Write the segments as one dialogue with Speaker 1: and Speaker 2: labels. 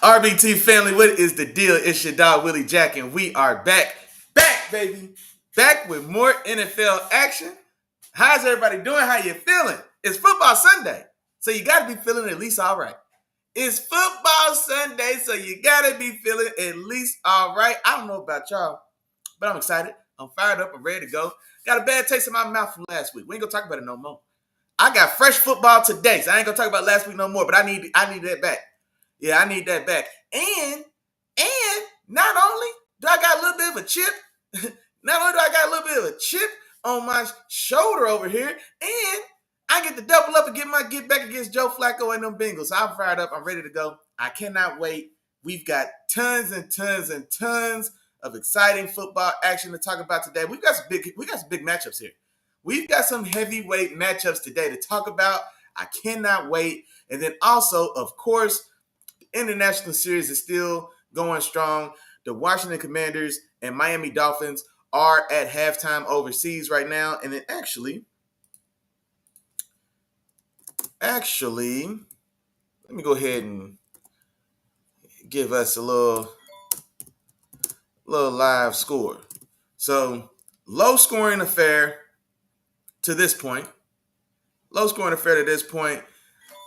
Speaker 1: RBT family, what is the deal? It's your dog Willie Jack, and we are back, baby, back with more NFL action. How's everybody doing? How you feeling? It's football Sunday, so you got to be feeling at least all right. It's football Sunday, so you got to be feeling at least all right. I don't know about y'all, but I'm excited. I'm fired up. I'm ready to go. Got a bad taste in my mouth from last week. We ain't gonna talk about it no more. I got fresh football today, so I ain't gonna talk about last week no more. But I need that back. Yeah, I need that back. And not only do I got a little bit of a chip, not only do I got a little bit of a chip on my shoulder over here, and I get to double up and get back against Joe Flacco and them Bengals. So I'm fired up. I'm ready to go. I cannot wait. We've got tons and tons and tons of exciting football action to talk about today. We got some big matchups here. We've got some heavyweight matchups today to talk about. I cannot wait. And then also, of course, the international series is still going strong. The Washington Commanders and Miami Dolphins are at halftime overseas right now. And then actually, let me go ahead and give us a little live score. So, low scoring affair to this point.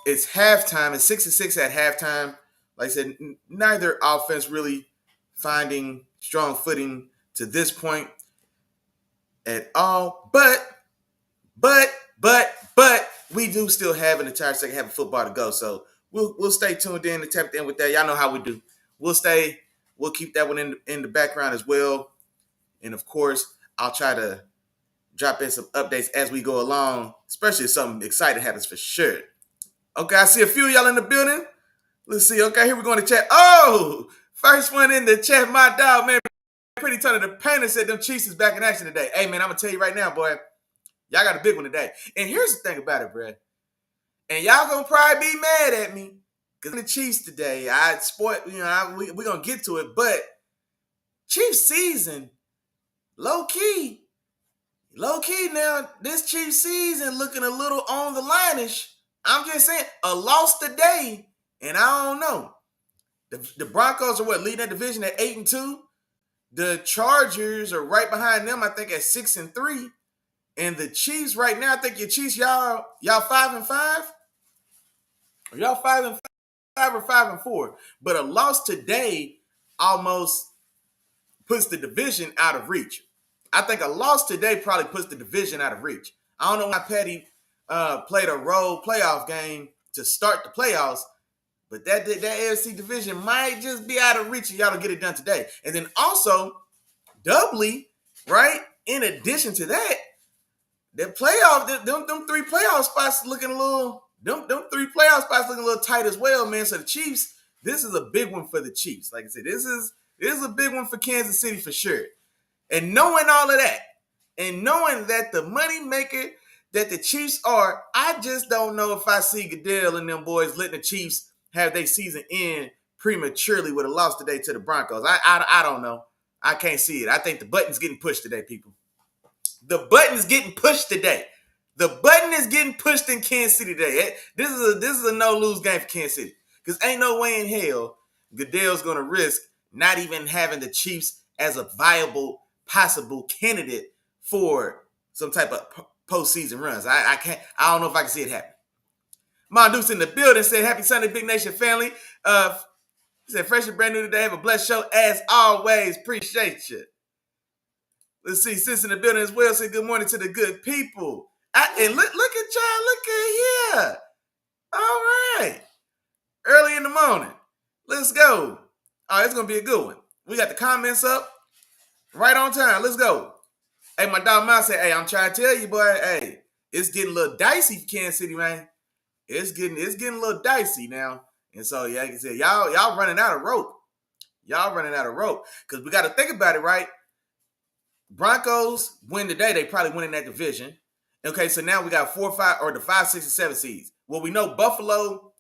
Speaker 1: It's halftime. It's 6-6 at halftime. Like I said, neither offense really finding strong footing to this point at all. But we do still have an entire second half of football to go. So we'll stay tuned in and tapped in with that. Y'all know how we do. We'll keep that one in the background as well. And of course, I'll try to drop in some updates as we go along, especially if something exciting happens for sure. Okay, I see a few of y'all in the building. Let's see. Okay, here we go in the chat. Oh, first one in the chat, my dog, man. Pretty Tony the Painter said them Chiefs is back in action today. Hey, man, I'm going to tell you right now, boy. Y'all got a big one today. And here's the thing about it, bro. And y'all going to probably be mad at me because the Chiefs today, we're going to get to it. But Chiefs season, low-key now, this Chiefs season looking a little on the line-ish. I'm just saying, a loss today, and I don't know. The Broncos are leading that division at 8-2. The Chargers are right behind them, I think, at 6-3. And the Chiefs right now, I think your Chiefs, y'all 5-5? Or y'all 5-5 or 5-4? But a loss today almost puts the division out of reach. I think a loss today probably puts the division out of reach. I don't know why Petty played a road playoff game to start the playoffs, but that AFC division might just be out of reach and y'all to get it done today. And then also, doubly, right, in addition to that, the playoff, them three playoff spots looking a little, them three playoff spots looking a little tight as well, man. So the Chiefs, this is a big one for the Chiefs. Like I said, this is a big one for Kansas City for sure. And knowing all of that, and knowing that the money maker that the Chiefs are, I just don't know if I see Goodell and them boys letting the Chiefs have their season end prematurely with a loss today to the Broncos. I don't know. I can't see it. I think the button's getting pushed today, people. The button's getting pushed today. The button is getting pushed in Kansas City today. This is a no-lose game for Kansas City. Because ain't no way in hell Goodell's going to risk not even having the Chiefs as a viable possible candidate for some type of postseason runs. I don't know if I can see it happen. Monduce in the building said, "Happy Sunday, Big Nation family." He said, "Fresh and brand new today. Have a blessed show as always. Appreciate you." Let's see. Sis in the building as well. Say good morning to the good people. And look at y'all. Look at here. All right. Early in the morning. Let's go. Oh, it's going to be a good one. We got the comments up. Right on time. Let's go. Hey, my dog Miles said, "Hey, I'm trying to tell you, boy. Hey, it's getting a little dicey for Kansas City, man. It's getting a little dicey now." And so, yeah, like I said, y'all running out of rope. Because we got to think about it, right? Broncos win today. They probably win in that division. Okay, so now we got 4, 5, or the 5, 6, and 7 seeds. Well, we know Buffalo,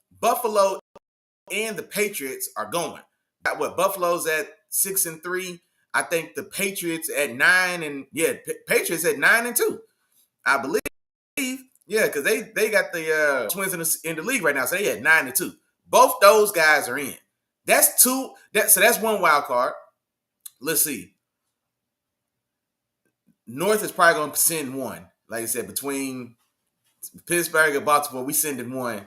Speaker 1: and the Patriots are going. Buffalo's at 6-3. I think the Patriots at 9 and Patriots at 9-2. I believe, because they got the Twins in the league right now, so they at 9-2. Both those guys are in. That's two. So that's one wild card. Let's see. North is probably going to send one. Like I said, between Pittsburgh and Baltimore, we sending one.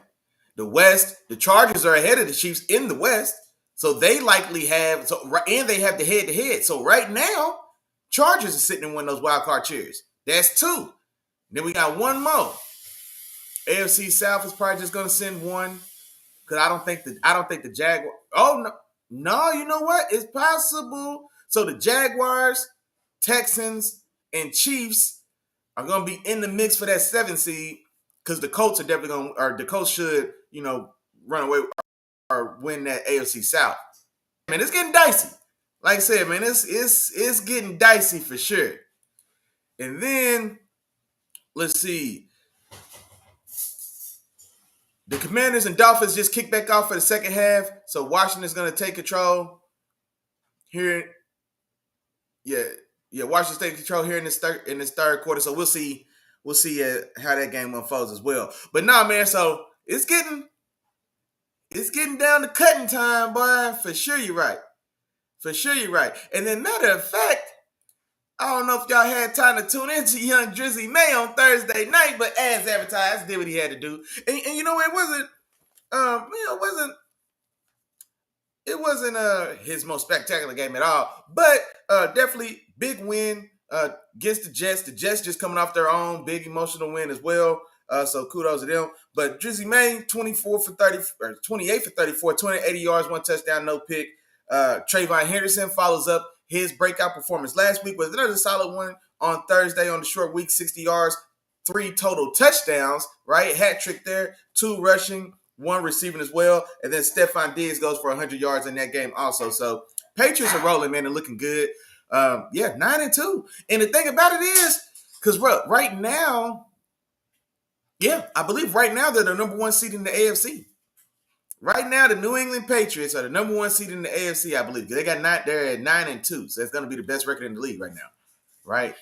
Speaker 1: The West, the Chargers are ahead of the Chiefs in the West, so they likely have. And they have the head-to-head. So right now, Chargers are sitting in one of those wild card chairs. That's two. Then we got one more. AFC South is probably just going to send one because I don't think the Jaguars. Oh no, you know what? It's possible. So the Jaguars, Texans, and Chiefs are going to be in the mix for that 7 seed because the Colts are definitely going to, or the Colts should, run away or win that AFC South. Man, it's getting dicey. Like I said, man, it's getting dicey for sure. And then let's see. The Commanders and Dolphins just kicked back off for the second half, so Washington's going to take control here. Yeah, Washington's taking control here in this third quarter. So we'll see how that game unfolds as well. But nah, man. So it's getting down to cutting time, boy. For sure, you're right. And then, matter of fact, I don't know if y'all had time to tune into young Drizzy May on Thursday night, but as advertised, did what he had to do. And you know, it wasn't his most spectacular game at all, but definitely big win against the Jets. The Jets just coming off their own big emotional win as well. So kudos to them. But Drizzy May, 28 for 34, 280 yards, 1 touchdown, no pick. Trayvon Henderson follows up his breakout performance last week with another solid one on Thursday on the short week, 60 yards, 3 total touchdowns, right? Hat trick there, 2 rushing, 1 receiving as well. And then Stephon Diggs goes for 100 yards in that game also. So Patriots are rolling, man. They're looking good. 9-2. And the thing about it is, because right now, I believe right now they're the number 1 seed in the AFC. Right now, the New England Patriots are the number 1 seed in the AFC, I believe. They're at 9-2, so that's going to be the best record in the league right now, right?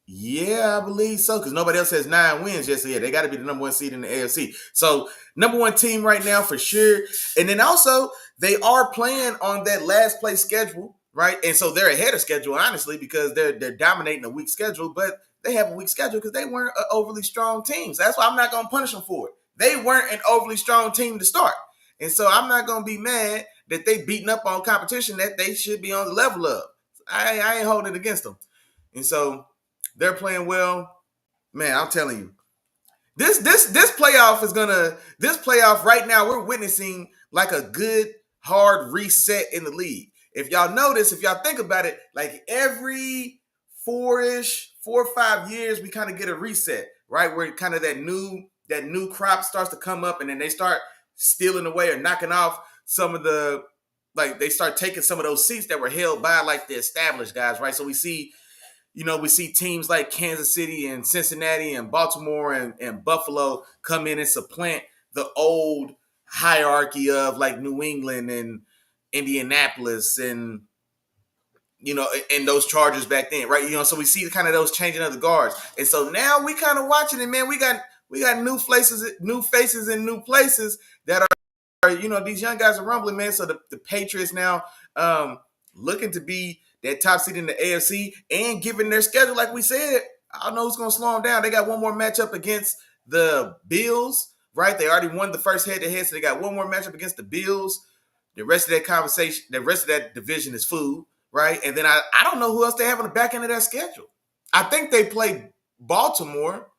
Speaker 1: Yeah, I believe so, because nobody else has 9 wins yet. So yeah, they got to be the number 1 seed in the AFC. So number 1 team right now for sure. And then also they are playing on that last place schedule, right? And so they're ahead of schedule, honestly, because they're dominating a weak schedule, but they have a weak schedule because they weren't an overly strong team. So that's why I'm not going to punish them for it. They weren't an overly strong team to start. And so I'm not going to be mad that they beating up on competition that they should be on the level of. I ain't holding it against them. And so they're playing well. Man, I'm telling you. This playoff right now, we're witnessing like a good, hard reset in the league. If y'all notice, if y'all think about it, like every 4 or 5 years, we kind of get a reset, right? Where kind of that new crop starts to come up, and then they start stealing away or knocking off some of the, like they start taking some of those seats that were held by like the established guys, right? So we see teams like Kansas City and Cincinnati and Baltimore and Buffalo come in and supplant the old hierarchy of like New England and Indianapolis and and those Chargers back then, right? So we see kind of those changing of the guards. And so now we kind of watching it, man. We got new faces in new places that are, these young guys are rumbling, man. So the Patriots now looking to be that top seed in the AFC, and given their schedule, like we said, I don't know who's going to slow them down. They got one more matchup against the Bills, right? They already won the first head-to-head, so they got one more matchup against the Bills. The rest of that division is food, right? And then I don't know who else they have on the back end of that schedule. I think they play Baltimore.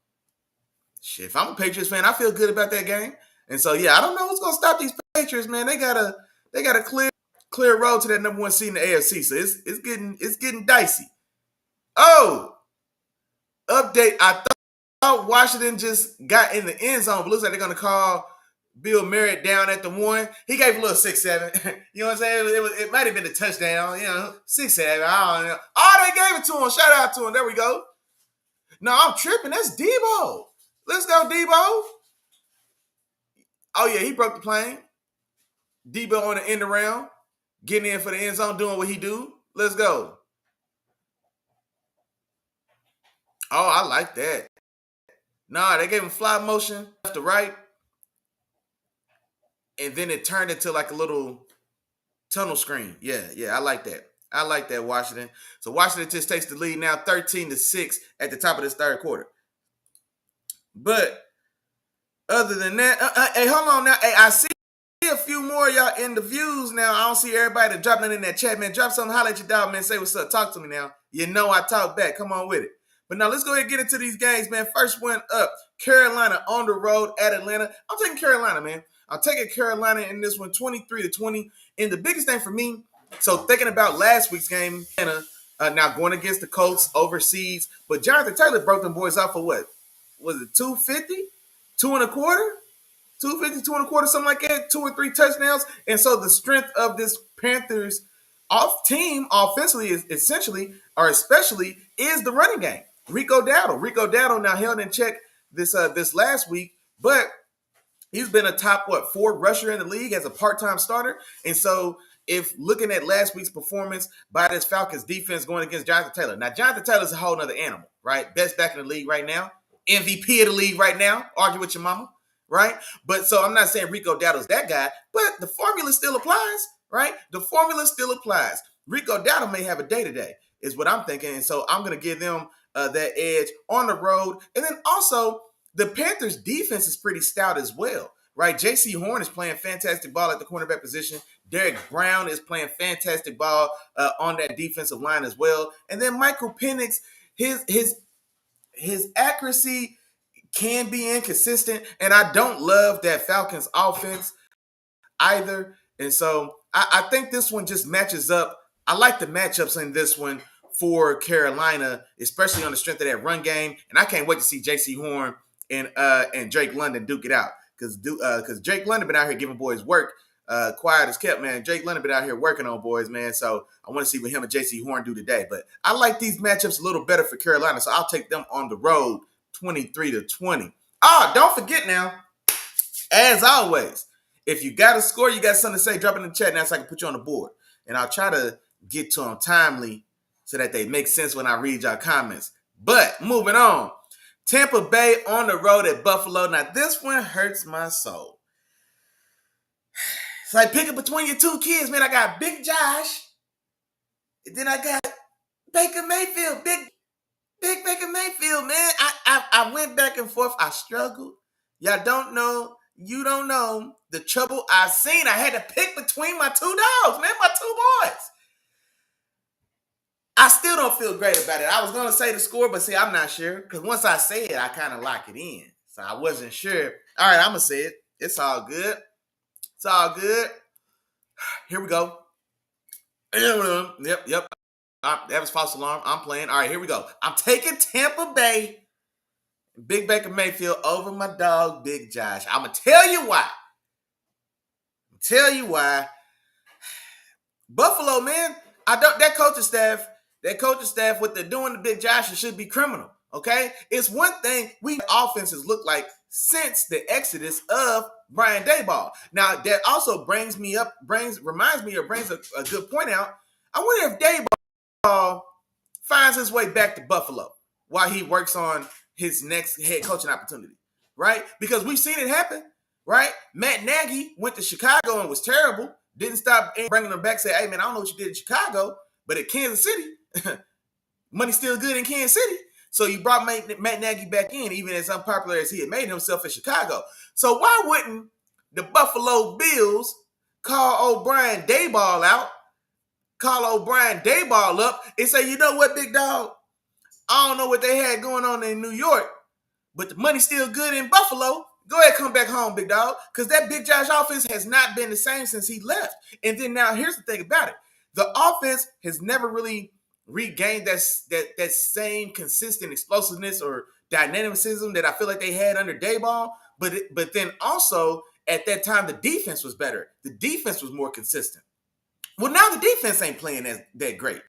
Speaker 1: Shit, if I'm a Patriots fan, I feel good about that game. And so, I don't know who's going to stop these Patriots, man. They got a clear road to that number 1 seed in the AFC. So it's getting dicey. Oh, update. I thought Washington just got in the end zone, but looks like they're going to call Bill Merritt down at the 1. He gave a little 6-7. You know what I'm saying? It might have been a touchdown, 6-7. I don't know. Oh, they gave it to him. Shout out to him. There we go. No, I'm tripping. That's Debo. Let's go, Debo. Oh, yeah, he broke the plane. Debo on the end around, getting in for the end zone, doing what he do. Let's go. Oh, I like that. Nah, they gave him fly motion left to right. and then it turned into like a little tunnel screen. Yeah, I like that. I like that, Washington. So Washington just takes the lead now, 13-6 at the top of this third quarter. But other than that, hey, hold on now. Hey, I see a few more of y'all in the views now. I don't see everybody dropping in that chat, man. Drop something, holler at your dog, man. Say what's up. Talk to me now. You know I talk back. Come on with it. But now let's go ahead and get into these games, man. First one up, Carolina on the road at Atlanta. I'm taking Carolina, man. I'm taking Carolina in this one, 23-20. And the biggest thing for me, so thinking about last week's game, now going against the Colts overseas, but Jonathan Taylor broke them boys off for what? Was it 250? 2.25? 250, 2.25, something like that, 2 or 3 touchdowns. And so the strength of this Panthers off team offensively is essentially, or especially, is the running game. Rico Dowdle now held in check this last week, but he's been a top, 4 rusher in the league as a part-time starter. And so if looking at last week's performance by this Falcons defense going against Jonathan Taylor. Now, Jonathan Taylor's a whole nother animal, right? Best back in the league right now. MVP of the league right now. Argue with your mama, right? But so I'm not saying Rico Dowdle's that guy, but the formula still applies, right? The formula still applies. Rico Dowdle may have a day-to-day is what I'm thinking. And so I'm going to give them that edge on the road. And then also the Panthers defense is pretty stout as well, right? J.C. Horn is playing fantastic ball at the cornerback position. Derek Brown is playing fantastic ball on that defensive line as well. And then Michael Penix, his accuracy can be inconsistent. And I don't love that Falcons offense either. And so I think this one just matches up. I like the matchups in this one for Carolina, especially on the strength of that run game. And I can't wait to see J.C. Horn and Drake London duke it out. Because Drake London been out here giving boys work. Quiet as kept, man. Drake London been out here working on boys, man. So I want to see what him and J.C. Horn do today. But I like these matchups a little better for Carolina, so I'll take them on the road 23-20. Oh, don't forget now, as always, if you got a score, you got something to say, drop it in the chat now so I can put you on the board. And I'll try to get to them timely so that they make sense when I read y'all comments. But moving on, Tampa Bay on the road at Buffalo. Now, this one hurts my soul. It's like picking between your two kids, man. I got Big Josh, and then I got Baker Mayfield. Big Baker Mayfield, man. I went back and forth. I struggled. Y'all don't know. You don't know the trouble I've seen. I had to pick between my two dogs, man, my two boys. I still don't feel great about it. I was going to say the score, but see, I'm not sure. Because once I say it, I kind of lock it in. So I wasn't sure. All right, I'm going to say it. It's all good. It's all good. Here we go. Yep. That was false alarm. I'm playing. All right, here we go. I'm taking Tampa Bay, Big Baker Mayfield over my dog, Big Josh. I'm going to tell you why. Buffalo, man, that coaching staff, what they're doing to Big Josh, it should be criminal, okay? It's one thing offenses look like since the exodus of Brian Daboll. Now, that also brings a good point out. I wonder if Daboll finds his way back to Buffalo while he works on his next head coaching opportunity, right? Because we've seen it happen, right? Matt Nagy went to Chicago and was terrible. Didn't stop bringing them back, say, hey, man, I don't know what you did in Chicago, but at Kansas City, money's still good in Kansas City. So you brought Matt Nagy back in, even as unpopular as he had made himself in Chicago. So why wouldn't the Buffalo Bills call O'Brien Daboll out, call O'Brien Daboll up, and say, you know what, big dog? I don't know what they had going on in New York, but the money's still good in Buffalo. Go ahead, come back home, big dog, because that Big Josh offense has not been the same since he left. And then now here's the thing about it. The offense has never really regained that same consistent explosiveness or dynamicism that I feel like they had under Daboll. But then also at that time, the defense was better. The defense was more consistent. Well, now the defense ain't playing that great.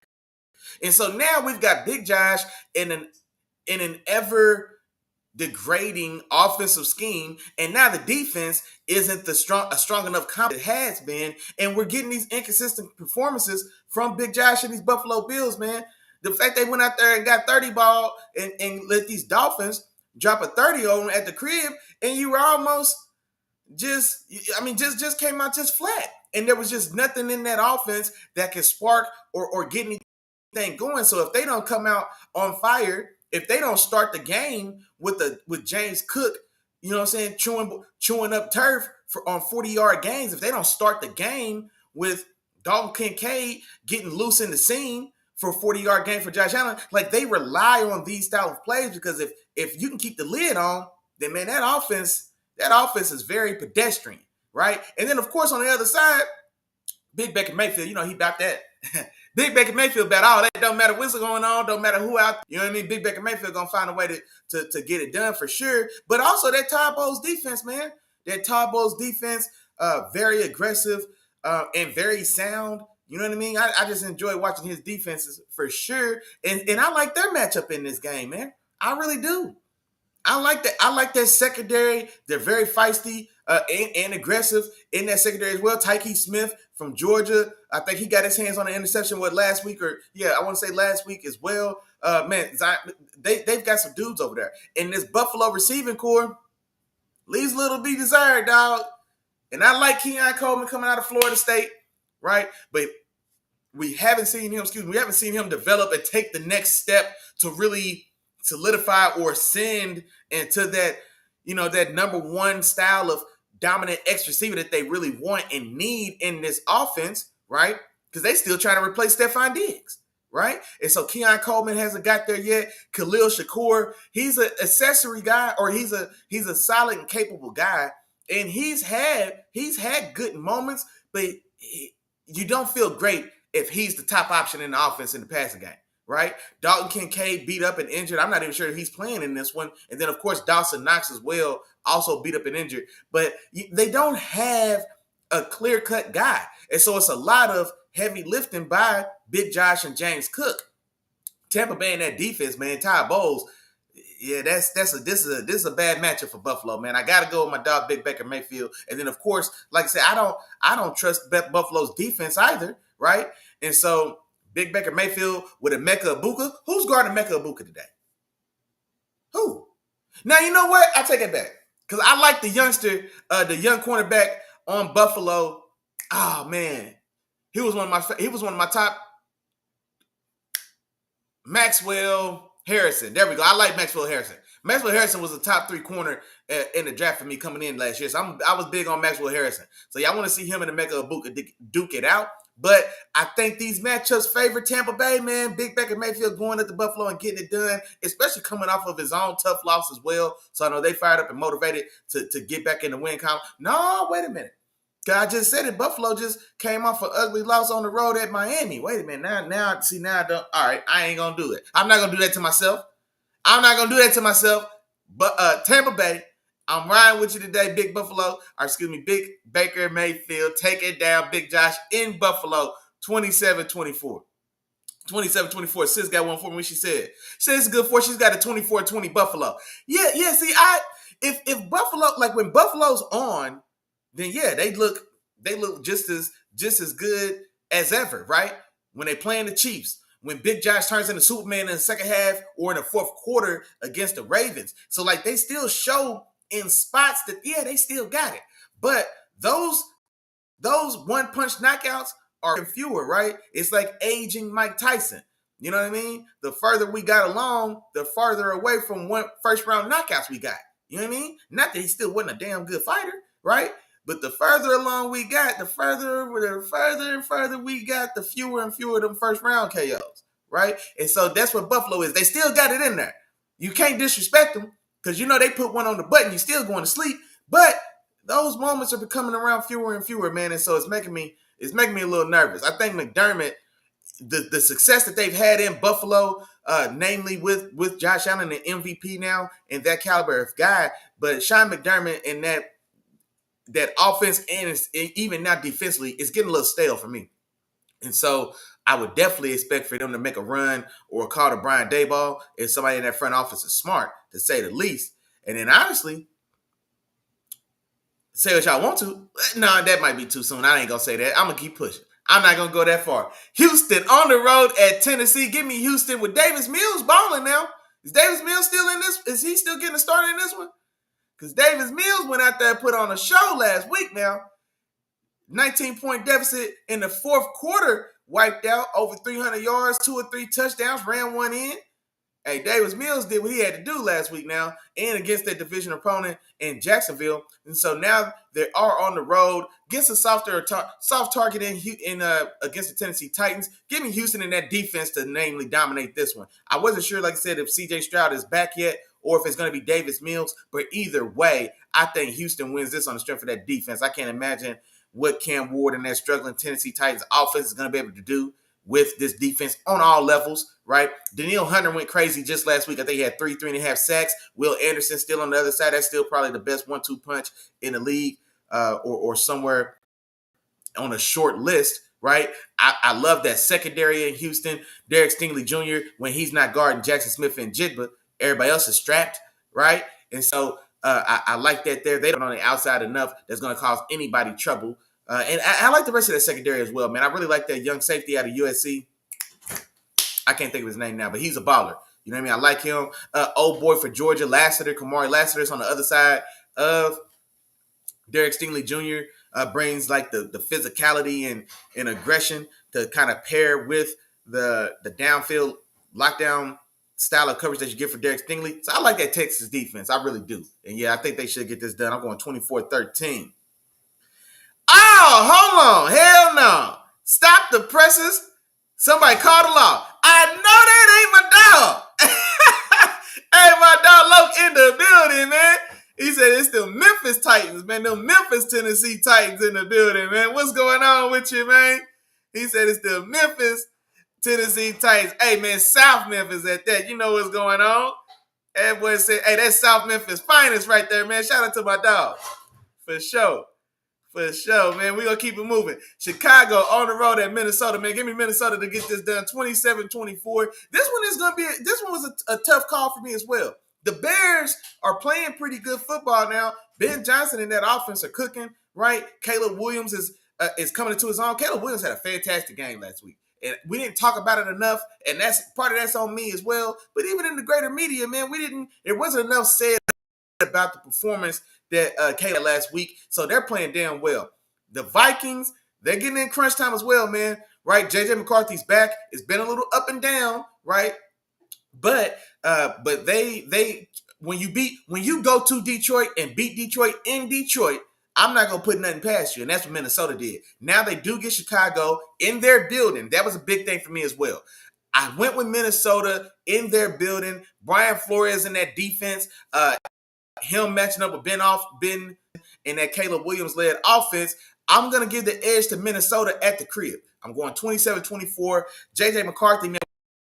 Speaker 1: And so now we've got Big Josh in an ever degrading offensive scheme, and now the defense isn't a strong enough comp it has been, and we're getting these inconsistent performances from Big Josh and these Buffalo Bills, man. The fact they went out there and got 30 ball and let these Dolphins drop a 30 on them at the crib, and you were almost just came out just flat. And there was just nothing in that offense that could spark or get anything going. So if they don't come out on fire, if they don't start the game with James Cook, you know what I'm saying, chewing up turf on 40-yard gains, if they don't start the game with Dalton Kincaid getting loose in the seam for a 40-yard game for Josh Allen, like they rely on these style of plays because if you can keep the lid on, then man, that offense is very pedestrian, right? And then of course on the other side, Big Baker Mayfield, you know, he about that. Big Baker Mayfield about all that. Don't matter what's going on, don't matter who out. You know what I mean? Big Baker Mayfield gonna find a way to get it done for sure. But also that Todd Bowles defense, man. That Todd Bowles defense, very aggressive and very sound. You know what I mean? I just enjoy watching his defenses for sure. And I like their matchup in this game, man. I really do. I like that. I like that secondary. They're very feisty and aggressive in that secondary as well. Tyke Smith from Georgia. I think he got his hands on an interception last week, I want to say last week as well. Man, they've got some dudes over there. And this Buffalo receiving core leaves little to be desired, dog. And I like Keon Coleman coming out of Florida State, right? But we haven't seen him develop and take the next step to really solidify or ascend into that, that number one style of dominant X receiver that they really want and need in this offense, right? Because they still trying to replace Stephon Diggs, right? And so Keon Coleman hasn't got there yet. Khalil Shakur, he's an accessory guy, or he's a solid and capable guy, and he's had good moments, but you don't feel great if he's the top option in the offense in the passing game, right? Dalton Kincaid beat up and injured. I'm not even sure if he's playing in this one. And then, of course, Dawson Knox as well, also beat up and injured. But they don't have a clear-cut guy. And so it's a lot of heavy lifting by Big Josh and James Cook. Tampa Bay in that defense, man, Todd Bowles, yeah, this is a bad matchup for Buffalo, man. I got to go with my dog, Big Baker Mayfield. And then, of course, like I said, I don't trust Buffalo's defense either, right? And so Big Baker Mayfield with Emeka Egbuka. Who's guarding Emeka Egbuka today? Who? Now, you know what? I take it back. Because I like the young cornerback on Buffalo. Oh, man. He was one of my top. Maxwell Harrison. There we go. I like Maxwell Harrison. Maxwell Harrison was a top 3 corner in the draft for me coming in last year. So I was big on Maxwell Harrison. So y'all want to see him and Emeka Egbuka duke it out. But I think these matchups favor Tampa Bay, man. Big Baker Mayfield going at the Buffalo and getting it done, especially coming off of his own tough loss as well. So I know they fired up and motivated to get back in the win column. No, wait a minute. I just said it. Buffalo just came off an ugly loss on the road at Miami. Wait a minute. Now I don't. All right, I ain't going to do it. I'm not going to do that to myself. But Tampa Bay, I'm riding with you today, Big Big Baker Mayfield. Take it down, Big Josh in Buffalo, 27-24. 27-24. Sis got one for me. She said it's good for. She's got a 24-20 Buffalo. Yeah. See, if Buffalo, like when Buffalo's on, then yeah, they look just as good as ever, right? When they playing the Chiefs, when Big Josh turns into Superman in the second half or in the fourth quarter against the Ravens. So like they still show in spots that, yeah, they still got it. But those one-punch knockouts are fewer, right? It's like aging Mike Tyson. You know what I mean? The further we got along, the farther away from first-round knockouts we got. You know what I mean? Not that he still wasn't a damn good fighter, right? But the further along we got, the further and further we got, the fewer and fewer of them first-round KOs, right? And so that's what Buffalo is. They still got it in there. You can't disrespect them because you know they put one on the button. You're still going to sleep. But those moments are becoming around fewer and fewer, man. And so it's making me a little nervous. I think McDermott, the success that they've had in Buffalo, namely with Josh Allen, the MVP now, and that caliber of guy, but Sean McDermott and that offense and even now defensively is getting a little stale for me. And so I would definitely expect for them to make a run or call to Brian Daboll if somebody in that front office is smart, to say the least. And then honestly, say what y'all want to. No, that might be too soon. I ain't going to say that. I'm going to keep pushing. I'm not going to go that far. Houston on the road at Tennessee. Give me Houston with Davis Mills balling now. Is Davis Mills still in this? Is he still getting a start in this one? Because Davis Mills went out there and put on a show last week now. 19-point deficit in the fourth quarter, wiped out over 300 yards, 2 or 3 touchdowns, ran one in. Hey, Davis Mills did what he had to do last week now, and against their division opponent in Jacksonville. And so now they are on the road against a soft target in against the Tennessee Titans. Give me Houston and that defense to namely dominate this one. I wasn't sure, like I said, if C.J. Stroud is back yet or if it's going to be Davis Mills. But either way, I think Houston wins this on the strength of that defense. I can't imagine what Cam Ward and that struggling Tennessee Titans offense is going to be able to do with this defense on all levels, right? Danielle Hunter went crazy just last week. I think he had 3.5 sacks. Will Anderson still on the other side. That's still probably the best 1-2 punch in the league or somewhere on a short list, right? I love that secondary in Houston. Derek Stingley Jr., when he's not guarding Jackson Smith and Jigba, everybody else is strapped, right? And so I like that there. They don't on the outside enough that's going to cause anybody trouble. And I like the rest of that secondary as well, man. I really like that young safety out of USC. I can't think of his name now, but he's a baller. You know what I mean? I like him. Old boy for Georgia, Lassiter, Kamari Lassiter is on the other side of Derek Stingley Jr. Brings like the physicality and aggression to kind of pair with the downfield lockdown style of coverage that you get for Derek Stingley. So I like that Texas defense. I really do. And yeah, I think they should get this done. I'm going 24-13. Oh, hold on. Hell no. Stop the presses. Somebody call the law. I know that ain't my dog. Hey, my dog Loke in the building, man. He said it's the Memphis Titans, man. The Memphis Tennessee Titans in the building, man. What's going on with you, man? He said it's the Memphis Tennessee Titans. Hey, man, South Memphis at that. You know what's going on. That boy said, hey, that's South Memphis finest right there, man. Shout out to my dog. For sure. For sure, man. We're going to keep it moving. Chicago on the road at Minnesota, man. Give me Minnesota to get this done. 27-24. This one was a tough call for me as well. The Bears are playing pretty good football now. Ben Johnson and that offense are cooking, right? Caleb Williams is coming into his own. Caleb Williams had a fantastic game last week. And we didn't talk about it enough, and that's on me as well. But even in the greater media, man, there wasn't enough said about the performance that Caleb last week. So they're playing damn well. The Vikings, they're getting in crunch time as well, man. Right? JJ McCarthy's back. It's been a little up and down, right? But they when you go to Detroit and beat Detroit in Detroit, I'm not gonna put nothing past you, and that's what Minnesota did. Now they do get Chicago in their building. That was a big thing for me as well. I went with Minnesota in their building. Brian Flores in that defense, him matching up with Ben and that Caleb Williams-led offense. I'm gonna give the edge to Minnesota at the crib. I'm going 27-24. JJ McCarthy, man,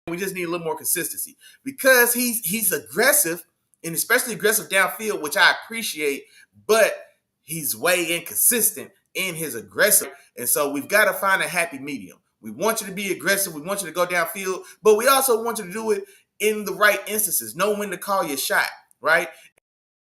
Speaker 1: we just need a little more consistency because he's aggressive and especially aggressive downfield, which I appreciate, but he's way inconsistent in his aggressive. And so we've got to find a happy medium. We want you to be aggressive. We want you to go downfield, but we also want you to do it in the right instances. Know when to call your shot, right?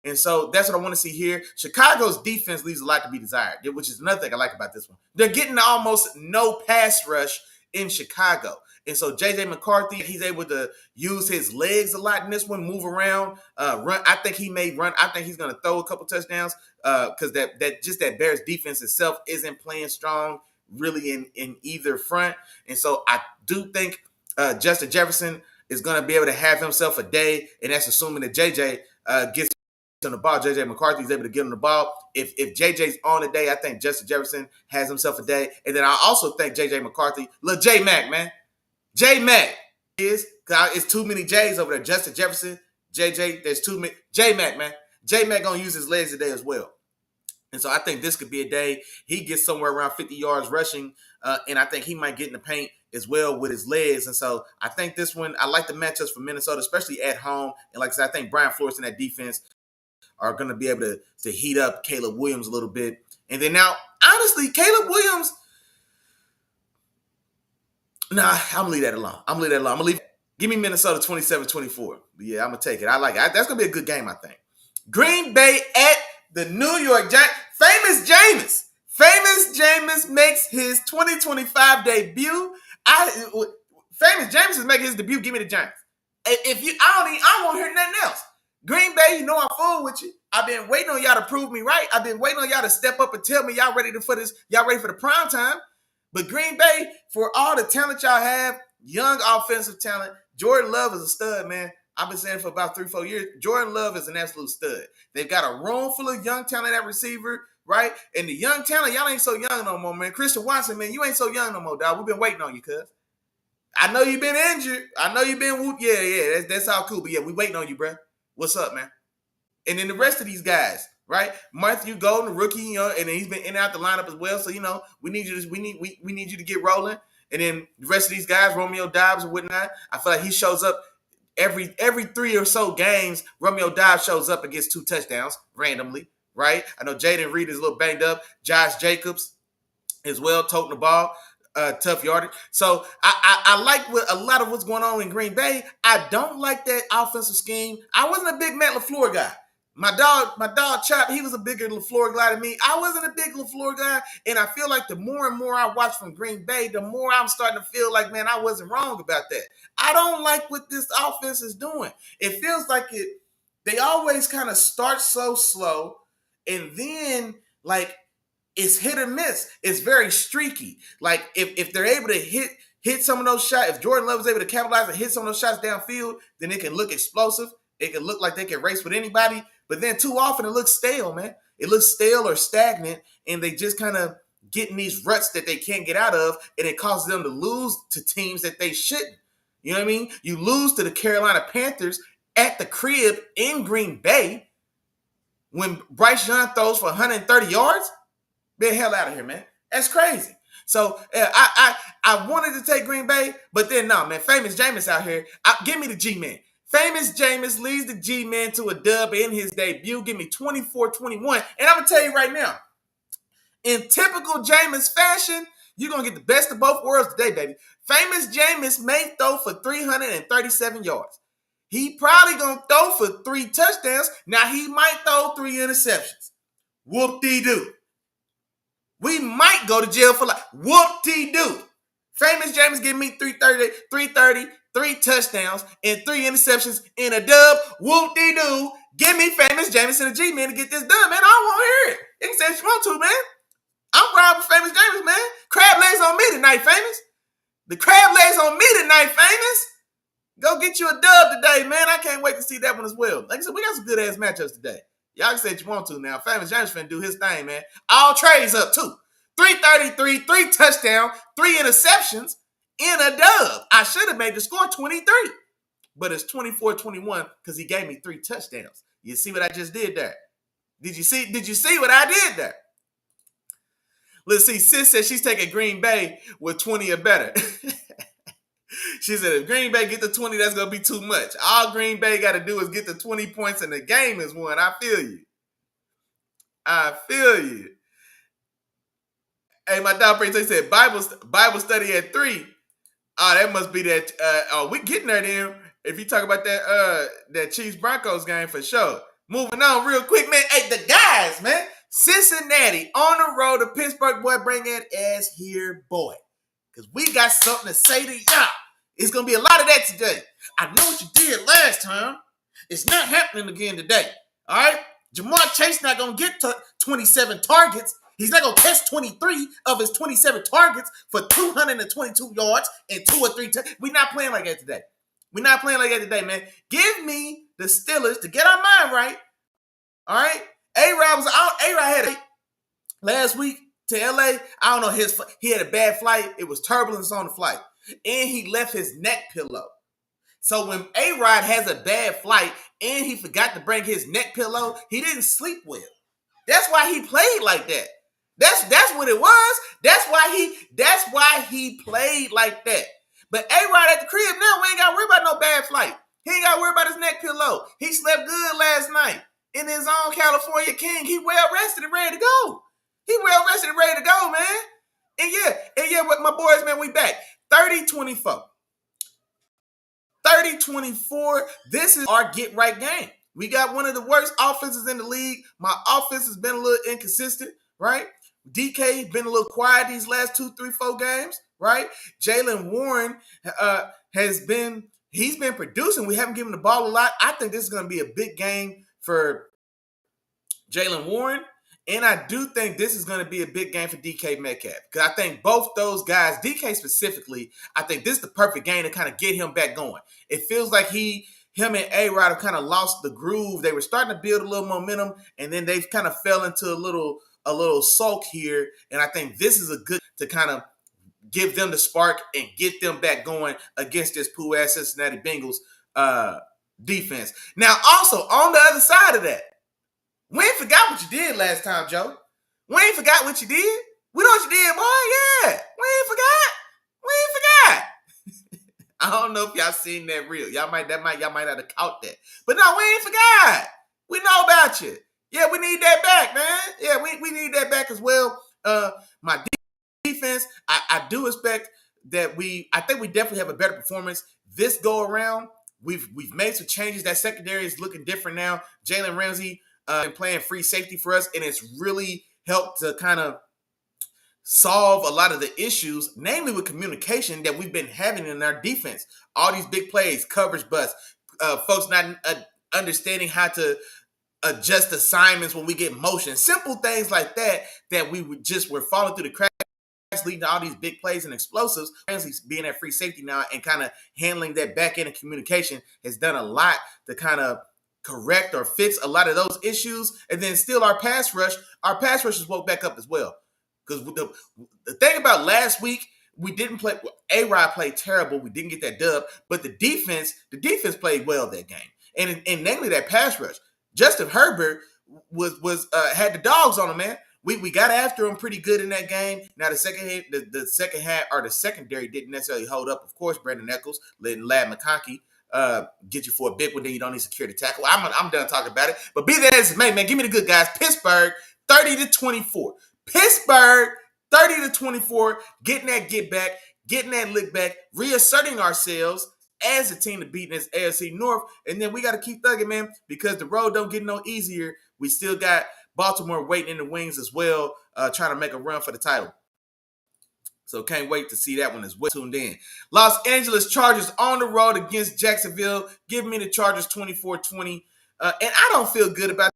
Speaker 1: And so that's what I want to see here. Chicago's defense leaves a lot to be desired, which is another thing I like about this one. They're getting almost no pass rush in Chicago. And so J.J. McCarthy, he's able to use his legs a lot in this one, move around, run. I think he may run. I think he's going to throw a couple touchdowns because that Bears defense itself isn't playing strong really in either front. And so I do think Justin Jefferson is going to be able to have himself a day, and that's assuming that J.J. Gets on the ball. J.J. McCarthy is able to get on the ball. If J.J.'s on a day, I think Justin Jefferson has himself a day. And then I also think J.J. McCarthy, look, J-Mac, man. J-Mac is, because it's too many J's over there. Justin Jefferson, J.J., there's too many. J-Mac, man. J-Mac going to use his legs today as well. And so I think this could be a day he gets somewhere around 50 yards rushing, and I think he might get in the paint as well with his legs. And so I think this one, I like the matchups for Minnesota, especially at home. And like I said, I think Brian Flores and that defense are going to be able to heat up Caleb Williams a little bit. And then now, honestly, Caleb Williams, nah, I'm going to leave that alone. I'm going to leave. Give me Minnesota 27-24. Yeah, I'm going to take it. I like it. That's going to be a good game, I think. Green Bay at the New York Giants. Famous Jameis makes his 2025 debut. Famous Jameis is making his debut. Give me the Giants. I don't want to hear nothing else. Green Bay, you know I'm full with you. I've been waiting on y'all to prove me right. I've been waiting on y'all to step up and tell me y'all ready for this. Y'all ready for the prime time. But Green Bay, for all the talent y'all have, young offensive talent, Jordan Love is a stud, man. I've been saying for about 3-4 years, Jordan Love is an absolute stud. They've got a room full of young talent at receiver, right? And the young talent, y'all ain't so young no more, man. Christian Watson, man, you ain't so young no more, dog. We've been waiting on you, cuz. I know you've been injured. I know you've been whooped. Yeah, that's all cool. But yeah, we waiting on you, bro. What's up, man? And then the rest of these guys, right? Matthew Golden, rookie, and then he's been in and out the lineup as well. So, we need you to get rolling. And then the rest of these guys, Romeo Dobbs and whatnot, I feel like he shows up every 3 or so games. Romeo Dobbs shows up and gets 2 touchdowns randomly, right? I know Jaden Reed is a little banged up. Josh Jacobs as well, toting the ball. Tough yardage. So I like a lot of what's going on in Green Bay. I don't like that offensive scheme. I wasn't a big Matt LaFleur guy. My dog Chop, he was a bigger LaFleur guy than me. I wasn't a big LaFleur guy, and I feel like the more and more I watch from Green Bay, the more I'm starting to feel like, man, I wasn't wrong about that. I don't like what this offense is doing. It feels like they always kind of start so slow, and then like it's hit or miss. It's very streaky. Like if they're able to hit some of those shots, if Jordan Love is able to capitalize and hit some of those shots downfield, then it can look explosive. It can look like they can race with anybody. But then too often it looks stale, man. It looks stale or stagnant, and they just kind of get in these ruts that they can't get out of, and it causes them to lose to teams that they shouldn't. You know what I mean? You lose to the Carolina Panthers at the crib in Green Bay when Bryce Young throws for 130 yards. Get the hell out of here, man. That's crazy. So I wanted to take Green Bay, but then no, man. Famous Jameis out here. Give me the G-Man. Famous Jameis leads the G-Man to a dub in his debut. Give me 24-21. And I'm going to tell you right now, in typical Jameis fashion, you're going to get the best of both worlds today, baby. Famous Jameis may throw for 337 yards. He probably going to throw for 3 touchdowns. Now, he might throw 3 interceptions. Whoop-dee-doo. We might go to jail for life. Whoop-dee-doo. Famous Jameis give me 330, 3 touchdowns, and 3 interceptions in a dub. Whoop-dee-doo. Give me Famous Jameis and the G-Man to get this done, man. I don't want to hear it. You can say what you want to, man. I'm riding with Famous Jameis, man. Crab legs on me tonight, Famous. The crab legs on me tonight, Famous. Go get you a dub today, man. I can't wait to see that one as well. Like I said, we got some good-ass matchups today. Y'all can say what you want to now. Famous Jameis finna do his thing, man. All trades up, too. 333, 3 touchdowns, 3 interceptions in a dub. I should have made the score 23. But it's 24-21 because he gave me 3 touchdowns. You see what I just did there? Did you see what I did there? Let's see. Sis said she's taking Green Bay with 20 or better. She said, if Green Bay get the 20, that's going to be too much. All Green Bay got to do is get the 20 points and the game is won. I feel you. Hey, my dog Prince said, Bible study at 3. Oh, that must be that. We getting there then. If you talk about that Chiefs Broncos game for sure. Moving on real quick, man. Hey, the guys, man. Cincinnati on the road to Pittsburgh, boy. Bring that ass here, boy. Because we got something to say to y'all. It's going to be a lot of that today. I know what you did last time. It's not happening again today. All right? Jamar Chase not going to get 27 targets. He's not going to catch 23 of his 27 targets for 222 yards and 2 or 3 touchdowns. We're not playing like that today. We're not playing like that today, man. Give me the Steelers to get our mind right. All right? A-Rod was out. A-Rod had last week to LA. I don't know, he had a bad flight. It was turbulence on the flight. And he left his neck pillow. So when A-Rod has a bad flight and he forgot to bring his neck pillow, he didn't sleep well. That's why he played like that. That's what it was. That's why he played like that. But A-Rod at the crib now, we ain't got to worry about no bad flight. He ain't got to worry about his neck pillow. He slept good last night in his own California King. He well rested and ready to go. Man. And yeah, with my boys, man, we back. 30-24. 30-24. This is our get right game. We got one of the worst offenses in the league. My offense has been a little inconsistent, right? DK been a little quiet these last 2, 3, 4 games, right? Jaylen Warren he's been producing. We haven't given the ball a lot. I think this is going to be a big game for Jaylen Warren. And I do think this is going to be a big game for DK Metcalf. Because I think both those guys, DK specifically, I think this is the perfect game to kind of get him back going. It feels like him and A-Rod have kind of lost the groove. They were starting to build a little momentum, and then they've kind of fell into a little sulk here. And I think this is a good to kind of give them the spark and get them back going against this poo-ass Cincinnati Bengals defense. Now, also, on the other side of that, we ain't forgot what you did last time, Joe. We ain't forgot what you did. We know what you did, boy. Yeah. We ain't forgot. I don't know if y'all seen that reel. Y'all might have to caught that. But no, we ain't forgot. We know about you. Yeah, we need that back, man. Yeah, we need that back as well. My defense, I do expect that I think we definitely have a better performance this go around. We've made some changes. That secondary is looking different now. Jalen Ramsey and playing free safety for us, and it's really helped to kind of solve a lot of the issues, namely with communication that we've been having in our defense. All these big plays, coverage busts, folks not understanding how to adjust assignments when we get motion, simple things like that we're falling through the cracks, leading to all these big plays and explosives. Ramsey being at free safety now and kind of handling that back end of communication has done a lot to kind of correct or fix a lot of those issues. And then still our pass rush is woke back up as well. Because the thing about last week, we didn't play. A-Rod played terrible. We didn't get that dub. But the defense played well that game. And namely that pass rush. Justin Herbert had the dogs on him, man. We got after him pretty good in that game. Now the second half or the secondary didn't necessarily hold up. Of course, Brandon Eccles, letting Ladd McConkey get you for a big one, then you don't need security tackle. I'm done talking about it. But be that as it may, man, give me the good guys. Pittsburgh, 30-24. Pittsburgh, 30-24, getting that get back, getting that lick back, reasserting ourselves as a team to beat in this AFC North. And then we got to keep thugging, man, because the road don't get no easier. We still got Baltimore waiting in the wings as well, trying to make a run for the title. So can't wait to see that one as well. Tuned in. Los Angeles Chargers on the road against Jacksonville. Give me the Chargers 24-20. And I don't feel good about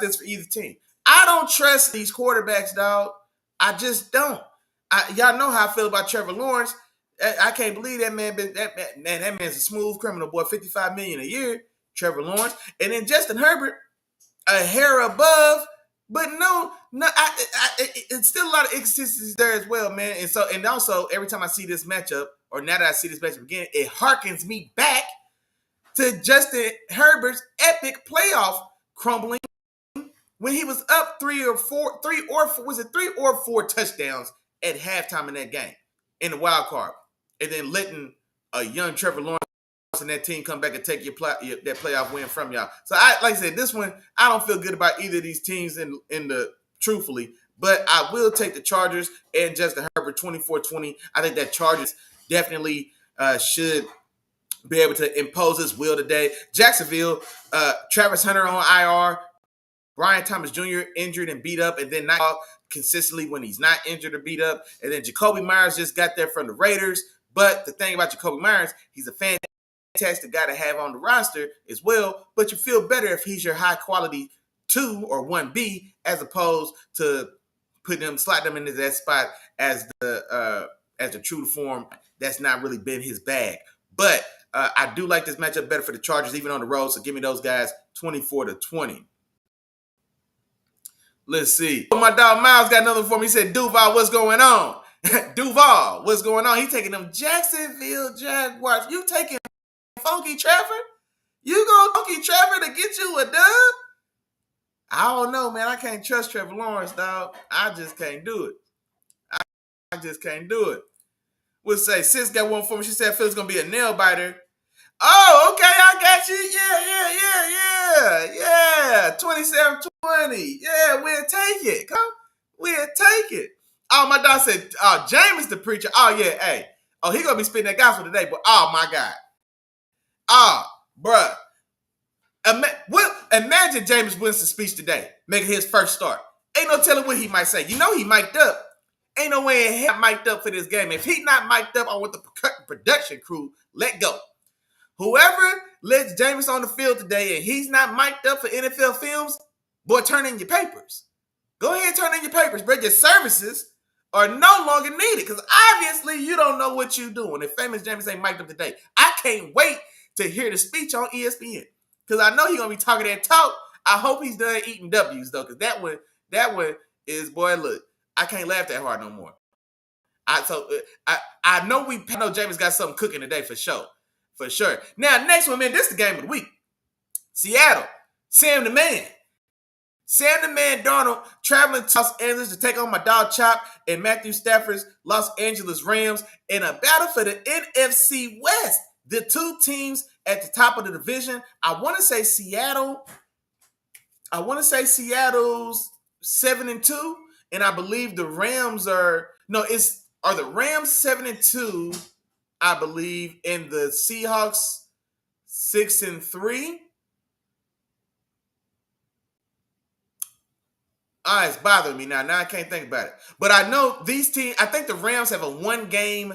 Speaker 1: this for either team. I don't trust these quarterbacks, dog. I just don't. Y'all know how I feel about Trevor Lawrence. I can't believe that man. That man's a smooth criminal, boy. $55 million a year, Trevor Lawrence. And then Justin Herbert, a hair above. But no, it's still a lot of inconsistencies there as well, man. And also, every time I see this matchup, or now that I see this matchup again, it harkens me back to Justin Herbert's epic playoff crumbling when he was up three or four touchdowns at halftime in that game in the wild card, and then letting a young Trevor Lawrence and that team come back and take that playoff win from y'all. So like I said, this one, I don't feel good about either of these teams truthfully, but I will take the Chargers and Justin Herbert 24-20. I think that Chargers definitely should be able to impose his will today. Jacksonville, Travis Hunter on IR, Brian Thomas Jr. injured and beat up, and then not consistently when he's not injured or beat up. And then Jacoby Myers just got there from the Raiders. But the thing about Jacoby Myers, he's a fantastic guy to have on the roster as well. But you feel better if he's your high quality 2 or 1B as opposed to slot them into that spot as the true to form. That's not really been his bag. But I do like this matchup better for the Chargers, even on the road. So give me those guys 24-20. Let's see. My dog Miles got another for me. He said, Duval, what's going on? Duval, what's going on? He taking them Jacksonville Jaguars. You taking Funky Trevor? You going Funky Trevor to get you a dub? I don't know, man. I can't trust Trevor Lawrence, dog. I just can't do it. I just can't do it. We'll say, Sis got one for me. She said, Phil's going to be a nail biter. Oh, okay, I got you. Yeah. 27-20. Yeah, we'll take it. Come, we'll take it. Oh, my dog said, James the preacher. Oh, yeah, hey. Oh, he going to be spitting that gospel today, but oh, my God. Oh, bruh. Imagine Jameis Winston's speech today, making his first start. Ain't no telling what he might say. You know he mic'd up. Ain't no way he mic'd up for this game. If he not mic'd up, I want the production crew let go. Whoever lets Jameis on the field today and he's not mic'd up for NFL films, boy, turn in your papers. Go ahead and turn in your papers, bro. Your services are no longer needed because obviously you don't know what you're doing. If famous James ain't mic'd up today, I can't wait to hear the speech on ESPN because I know he's going to be talking that talk. I hope he's done eating W's, though, because that one is, boy, look, I can't laugh that hard no more. I know James got something cooking today for sure. For sure. Now, next one, man, this is the game of the week. Seattle, Sam the Man Darnold traveling to Los Angeles to take on my dog Chop and Matthew Stafford's Los Angeles Rams in a battle for the NFC West. The two teams at the top of the division. I want to say Seattle's 7-2, and I believe the Rams are the Rams 7-2, I believe, and the Seahawks 6-3. It's bothering me now. Now I can't think about it. But I know these teams, I think the Rams have a 1-game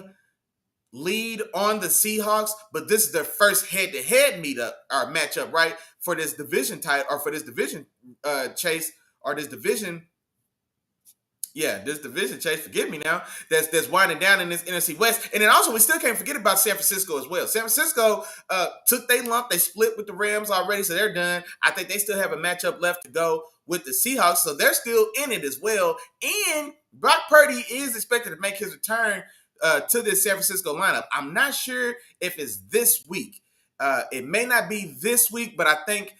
Speaker 1: lead on the Seahawks, but this is their first head-to-head matchup, right? For this division title, or for this division chase, or this division. Yeah, this division chase, forgive me now, that's winding down in this NFC West. And then also, we still can't forget about San Francisco as well. San Francisco took their lump. They split with the Rams already, so they're done. I think they still have a matchup left to go with the Seahawks, so they're still in it as well. And Brock Purdy is expected to make his return to this San Francisco lineup. I'm not sure if it's this week. It may not be this week, but I think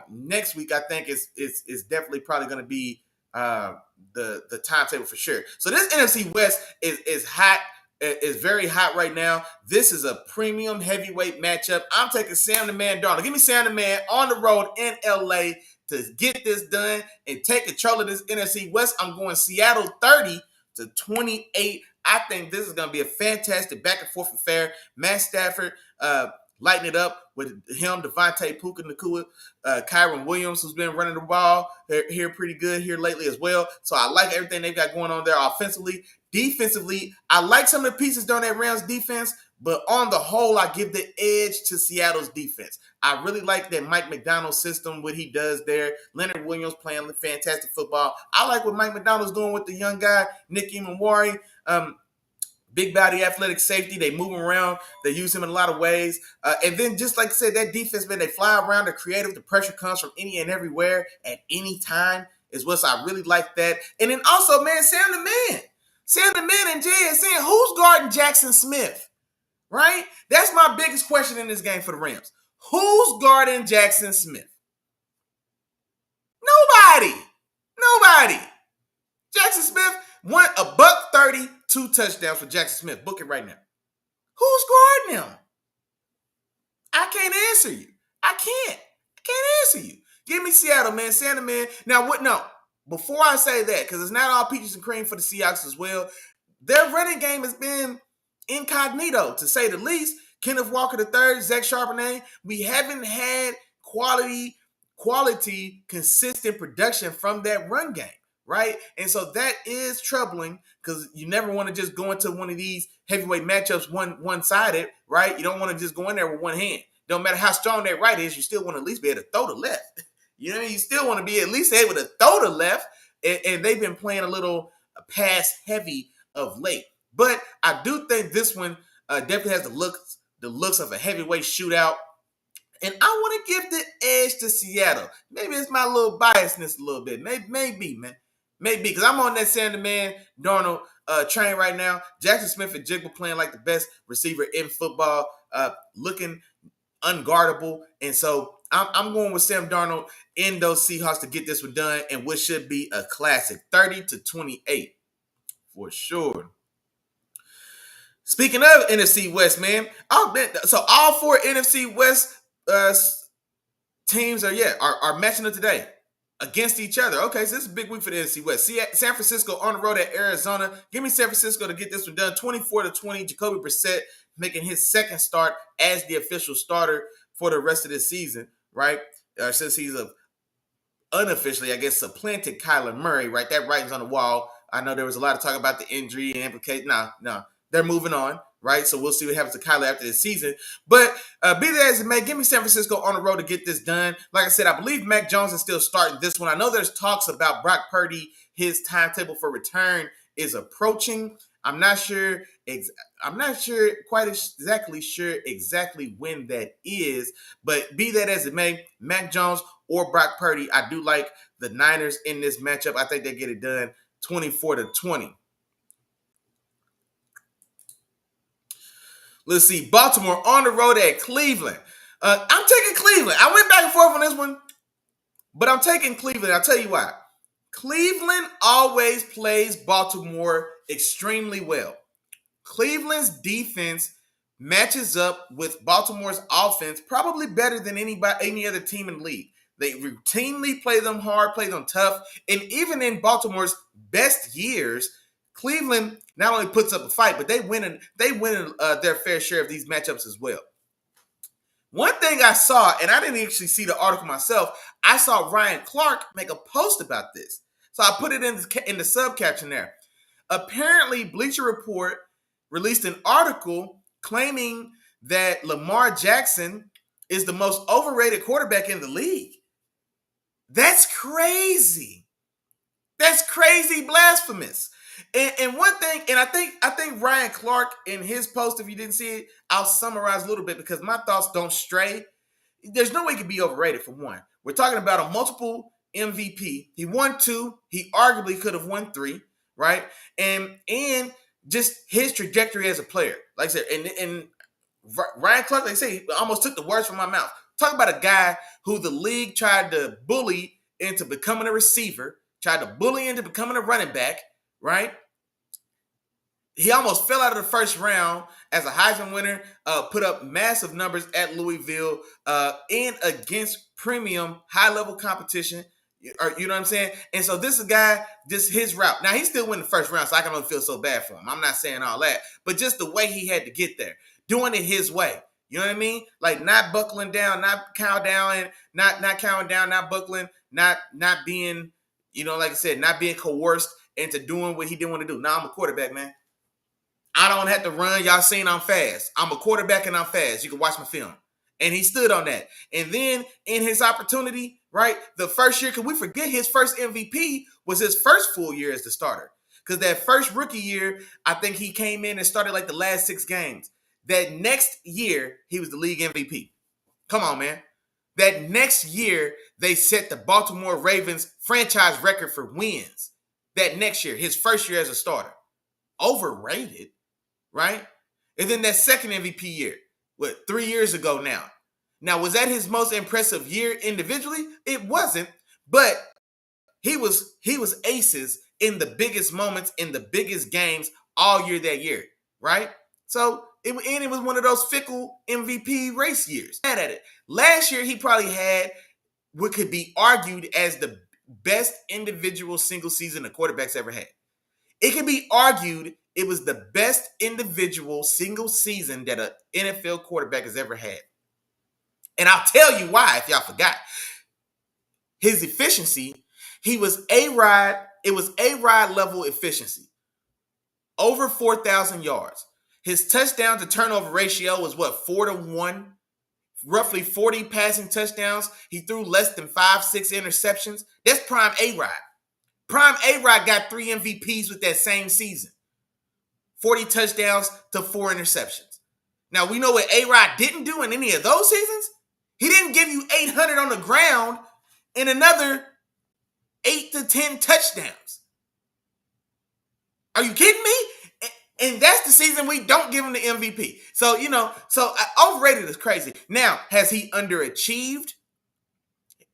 Speaker 1: next week, I think it's definitely probably going to be the timetable for sure. So this NFC West is hot. Is very hot right now. This is a premium heavyweight matchup. I'm taking Sam the Man Darnold. Give me Sam the Man on the road in LA to get this done and take control of this NFC West. I'm going Seattle 30-28. I think this is going to be a fantastic back and forth affair. Matt Stafford lighting it up with him, Devontae Puka Nacua, Kyren Williams, who's been running the ball here pretty good here lately as well. So I like everything they've got going on there offensively. Defensively, I like some of the pieces during that Rams defense, but on the whole, I give the edge to Seattle's defense. I really like that Mike McDonald system, what he does there. Leonard Williams playing fantastic football. I like what Mike McDonald's doing with the young guy, Nick Imawari. Big body, athletic safety. They move him around. They use him in a lot of ways. And then, just like I said, that defense, man, they fly around. They're creative. The pressure comes from any and everywhere at any time is what I really like that. And then also, man, Sam the Man and Jay is saying, who's guarding Jackson Smith? Right? That's my biggest question in this game for the Rams. Who's guarding Jackson Smith? Nobody. Jackson Smith won $130, 2 touchdowns for Jackson Smith. Book it right now. Who's guarding him? I can't answer you. I can't answer you. Give me Seattle, man. Sam the Man. Now, what? No. Before I say that, because it's not all peaches and cream for the Seahawks as well, their running game has been incognito, to say the least. Kenneth Walker III, Zach Charbonnet, we haven't had quality, consistent production from that run game, right? And so that is troubling because you never want to just go into one of these heavyweight matchups one-sided, right? You don't want to just go in there with one hand. Don't matter how strong that right is, you still want to at least be able to throw the left. You know what I mean? You still want to be at least able to throw the left, and they've been playing a little pass heavy of late. But I do think this one definitely has the looks of a heavyweight shootout. And I want to give the edge to Seattle. Maybe it's my little biasness a little bit. Maybe, man. Maybe, because I'm on that Sam the Man Darnold train right now. Jackson Smith and Jigba playing like the best receiver in football, looking unguardable. And so I'm going with Sam Darnold in those Seahawks to get this one done, and what should be a classic, 30-28 for sure. Speaking of NFC West, man, so all 4 NFC West teams are matching up today against each other. Okay, so this is a big week for the NFC West. San Francisco on the road at Arizona. Give me San Francisco to get this one done. 24-20. Jacoby Brissett making his second start as the official starter for the rest of this season, right? Since he's unofficially, I guess, supplanted Kyler Murray, right? That writing's on the wall. I know there was a lot of talk about the injury and implications. No. They're moving on, right? So we'll see what happens to Kyler after this season. But be that as it may, give me San Francisco on the road to get this done. Like I said, I believe Mac Jones is still starting this one. I know there's talks about Brock Purdy. His timetable for return is approaching. I'm not quite exactly sure when that is, but be that as it may, Mac Jones or Brock Purdy, I do like the Niners in this matchup. I think they get it done 24-20. Let's see, Baltimore on the road at Cleveland. I'm taking Cleveland. I went back and forth on this one, but I'm taking Cleveland. I'll tell you why. Cleveland always plays Baltimore extremely well. Cleveland's defense matches up with Baltimore's offense probably better than any other team in the league. They routinely play them hard, play them tough, and even in Baltimore's best years, Cleveland not only puts up a fight, but they win their fair share of these matchups as well. One thing I saw, and I didn't actually see the article myself, I saw Ryan Clark make a post about this. So I put it in the subcaption there. Apparently, Bleacher Report released an article claiming that Lamar Jackson is the most overrated quarterback in the league. That's crazy. That's crazy blasphemous. And one thing, and I think Ryan Clark in his post, if you didn't see it, I'll summarize a little bit because my thoughts don't stray. There's no way he could be overrated for one. We're talking about a multiple MVP. He won 2. He arguably could have won 3, right? And just his trajectory as a player. Like I said, and Ryan Clark, like I say, almost took the words from my mouth. Talk about a guy who the league tried to bully into becoming a receiver, tried to bully into becoming a running back, right? He almost fell out of the first round as a Heisman winner, put up massive numbers at Louisville and against premium high-level competition. You know what I'm saying? And so this is a guy, just his route. Now, he still win the first round, so I can only feel so bad for him. I'm not saying all that. But just the way he had to get there, doing it his way. You know what I mean? Like not buckling down, not cowing down, not cowing down, not buckling, not being, like I said, not being coerced into doing what he didn't want to do. Now, I'm a quarterback, man. I don't have to run. Y'all seen I'm fast. I'm a quarterback and I'm fast. You can watch my film. And he stood on that. And then in his opportunity, right, the first year, because we forget his first MVP was his first full year as the starter. Because that first rookie year, I think he came in and started like the last 6 games. That next year, he was the league MVP. Come on, man. That next year, they set the Baltimore Ravens franchise record for wins. That next year, his first year as a starter. Overrated, right? And then that second MVP year, 3 years ago now. Now, was that his most impressive year individually? It wasn't, but he was aces in the biggest moments, in the biggest games all year that year, right? So, it was one of those fickle MVP race years. At it. Last year, he probably had what could be argued as the best individual single season the quarterback's ever had. It can be argued it was the best individual single season that an NFL quarterback has ever had. And I'll tell you why, if y'all forgot. His efficiency, it was A-Rod level efficiency. Over 4,000 yards. His touchdown to turnover ratio was 4-1? Roughly 40 passing touchdowns. He threw less than 5-6 interceptions. That's prime A-Rod. Prime A-Rod got 3 MVPs with that same season. 40 touchdowns to 4 interceptions. Now, we know what A-Rod didn't do in any of those seasons. He didn't give you 800 on the ground and another 8 to 10 touchdowns. Are you kidding me? And that's the season we don't give him the MVP. So, overrated is crazy. Now, has he underachieved?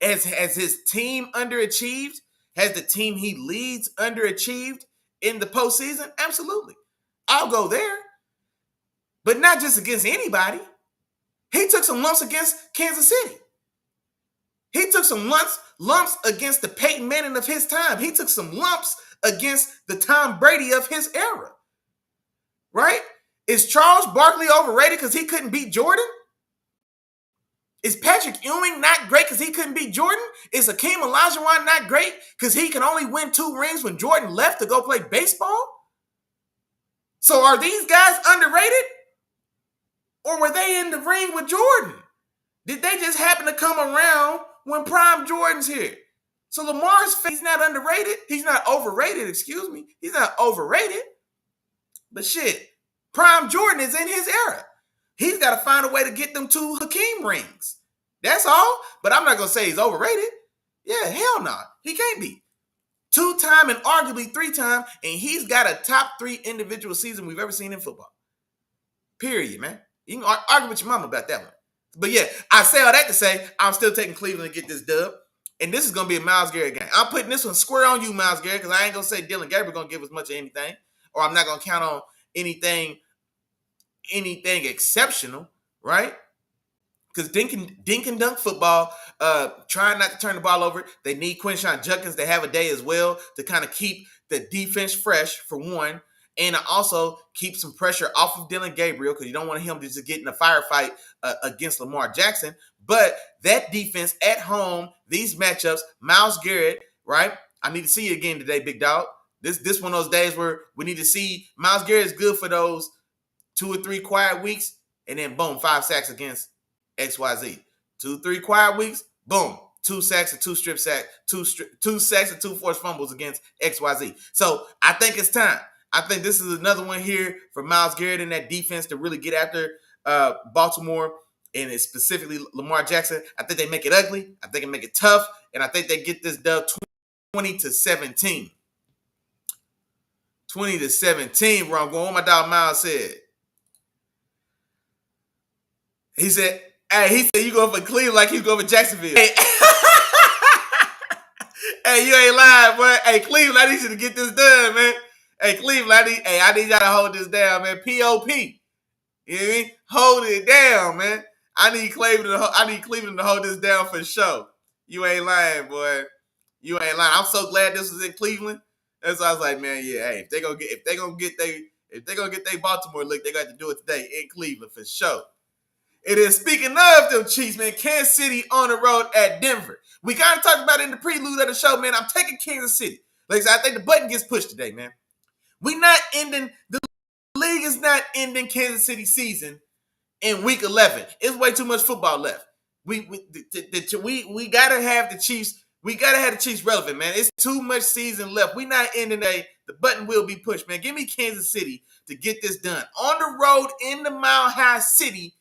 Speaker 1: Has his team underachieved? Has the team he leads underachieved in the postseason? Absolutely. I'll go there. But not just against anybody. He took some lumps against Kansas City. He took some lumps against the Peyton Manning of his time. He took some lumps against the Tom Brady of his era. Right? Is Charles Barkley overrated because he couldn't beat Jordan? Is Patrick Ewing not great because he couldn't beat Jordan? Is Hakeem Olajuwon not great because he can only win 2 rings when Jordan left to go play baseball? So are these guys underrated? Or were they in the ring with Jordan? Did they just happen to come around when Prime Jordan's here? So Lamar's he's not underrated. He's not overrated, excuse me. He's not overrated. But shit, Prime Jordan is in his era. He's got to find a way to get them 2 Hakeem rings. That's all. But I'm not going to say he's overrated. Yeah, hell no. He can't be. 2-time and arguably 3-time, and he's got a top 3 individual season we've ever seen in football. Period, man. You can argue with your mama about that one. But yeah, I say all that to say I'm still taking Cleveland to get this dub. And this is going to be a Myles Garrett game. I'm putting this one square on you, Myles Garrett, because I ain't going to say Dylan Gabriel going to give us much of anything. Or I'm not going to count on anything exceptional, right? Because dink and dunk football, trying not to turn the ball over. They need Quinshon Judkins to have a day as well to kind of keep the defense fresh, for one, and also keep some pressure off of Dylan Gabriel because you don't want him to just get in a firefight against Lamar Jackson. But that defense at home, these matchups, Myles Garrett, right? I need to see you again today, big dog. This one of those days where we need to see Myles Garrett is good for those 2 or 3 quiet weeks, and then boom, 5 sacks against XYZ. 2-3 quiet weeks, boom, 2 sacks and 2 strip sacks, 2 sacks and 2 forced fumbles against XYZ. So I think it's time. I think this is another one here for Myles Garrett and that defense to really get after Baltimore, and it's specifically Lamar Jackson. I think they make it ugly. I think they make it tough, and I think they get this dub 20-17. 20-17, where I'm going. What my dog Miles said. He said, you go for Cleveland like you go for Jacksonville. Hey. Hey, you ain't lying, boy. Hey, Cleveland, I need you to get this done, man. Hey, Cleveland, I need y'all to hold this down, man. P.O.P. You know what I mean? Hold it down, man. I need Cleveland to hold this down for sure. You ain't lying, boy. You ain't lying. I'm so glad this was in Cleveland. That's why I was like, man, yeah, hey, if they gonna get their Baltimore look, they got to do it today in Cleveland for sure. It is, speaking of them Chiefs, man, Kansas City on the road at Denver. We kind of talked about it in the prelude of the show, man. I'm taking Kansas City. Like I said, I think the button gets pushed today, man. The league is not ending Kansas City season in week 11. It's way too much football left. We gotta have the Chiefs. We gotta have the Chiefs relevant, man. It's too much season left. We not ending the button will be pushed, man. Give me Kansas City to get this done. On the road in the Mile High City,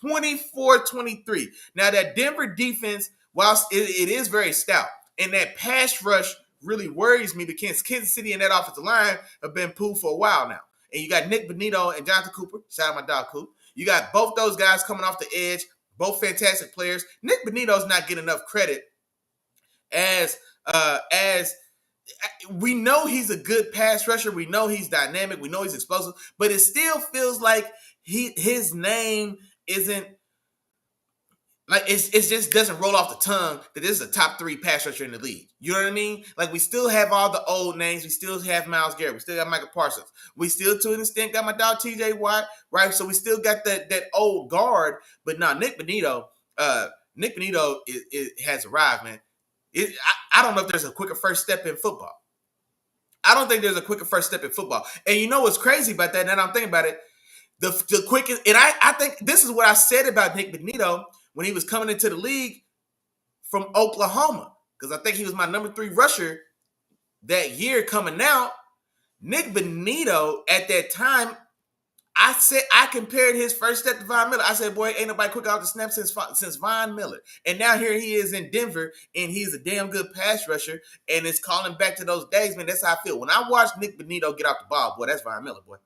Speaker 1: 24-23. Now that Denver defense, whilst it is very stout, and that pass rush really worries me because Kansas City and that offensive line have been pooled for a while now. And you got Nick Benito and Jonathan Cooper. Shout out my dog Coop. You got both those guys coming off the edge, both fantastic players. Nick Benito's not getting enough credit as we know he's a good pass rusher. We know he's dynamic. We know he's explosive. But it still feels like his name isn't like it just doesn't roll off the tongue that this is a top 3 pass rusher in the league. You know what I mean? Like we still have all the old names. We still have Myles Garrett. We still got Michael Parsons. We still to an extent got my dog TJ Watt, right? So we still got that old guard. But now Nick Benito has arrived, man. I don't know if there's a quicker first step in football. I don't think there's a quicker first step in football. And you know what's crazy about that? Now that I'm thinking about it, the quickest, and I think this is what I said about Nick Benito when he was coming into the league from Oklahoma, because I think he was my number 3 rusher that year coming out. Nick Benito at that time, I compared his first step to Von Miller. I said, boy, ain't nobody quick out the snap since Von Miller. And now here he is in Denver, and he's a damn good pass rusher, and it's calling back to those days, man. That's how I feel. When I watch Nick Benito get off the ball, boy, that's Von Miller, boy.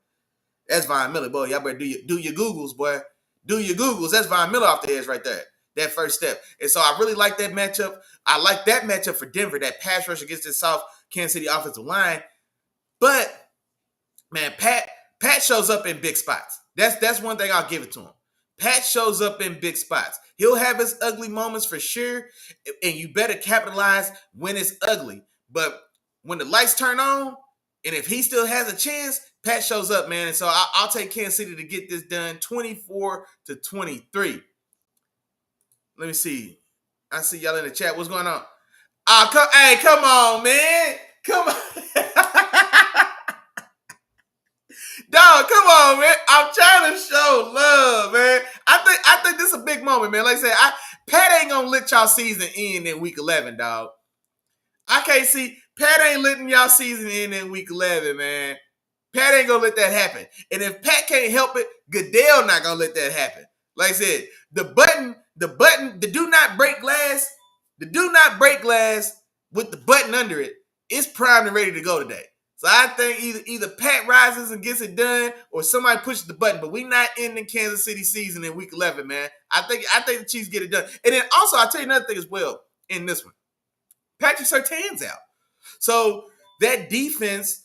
Speaker 1: That's Von Miller, boy. Y'all better do your Googles, boy. Do your Googles. That's Von Miller off the edge right there. That first step. And so I really like that matchup. I like that matchup for Denver, that pass rush against the South Kansas City offensive line. But, man, Pat shows up in big spots. That's one thing I'll give it to him. Pat shows up in big spots. He'll have his ugly moments for sure, and you better capitalize when it's ugly. But when the lights turn on, and if he still has a chance, Pat shows up, man. And so I'll take Kansas City to get this done 24-23. Let me see. I see y'all in the chat. What's going on? Come on, man. Come on. Dog, come on, man. I'm trying to show love, man. I think this is a big moment, man. Like I said, Pat ain't gonna let y'all season end in week 11, dog. I can't see Pat ain't letting y'all season end in week 11, man. Pat ain't gonna let that happen. And if Pat can't help it, Goodell not gonna let that happen. Like I said, the do not break glass, with the button under it, it's primed and ready to go today. So I think either Pat rises and gets it done, or somebody pushes the button. But we not ending Kansas City season in week 11, man. I think the Chiefs get it done. And then also, I'll tell you another thing as well in this one. Patrick Surtain's out. So that defense,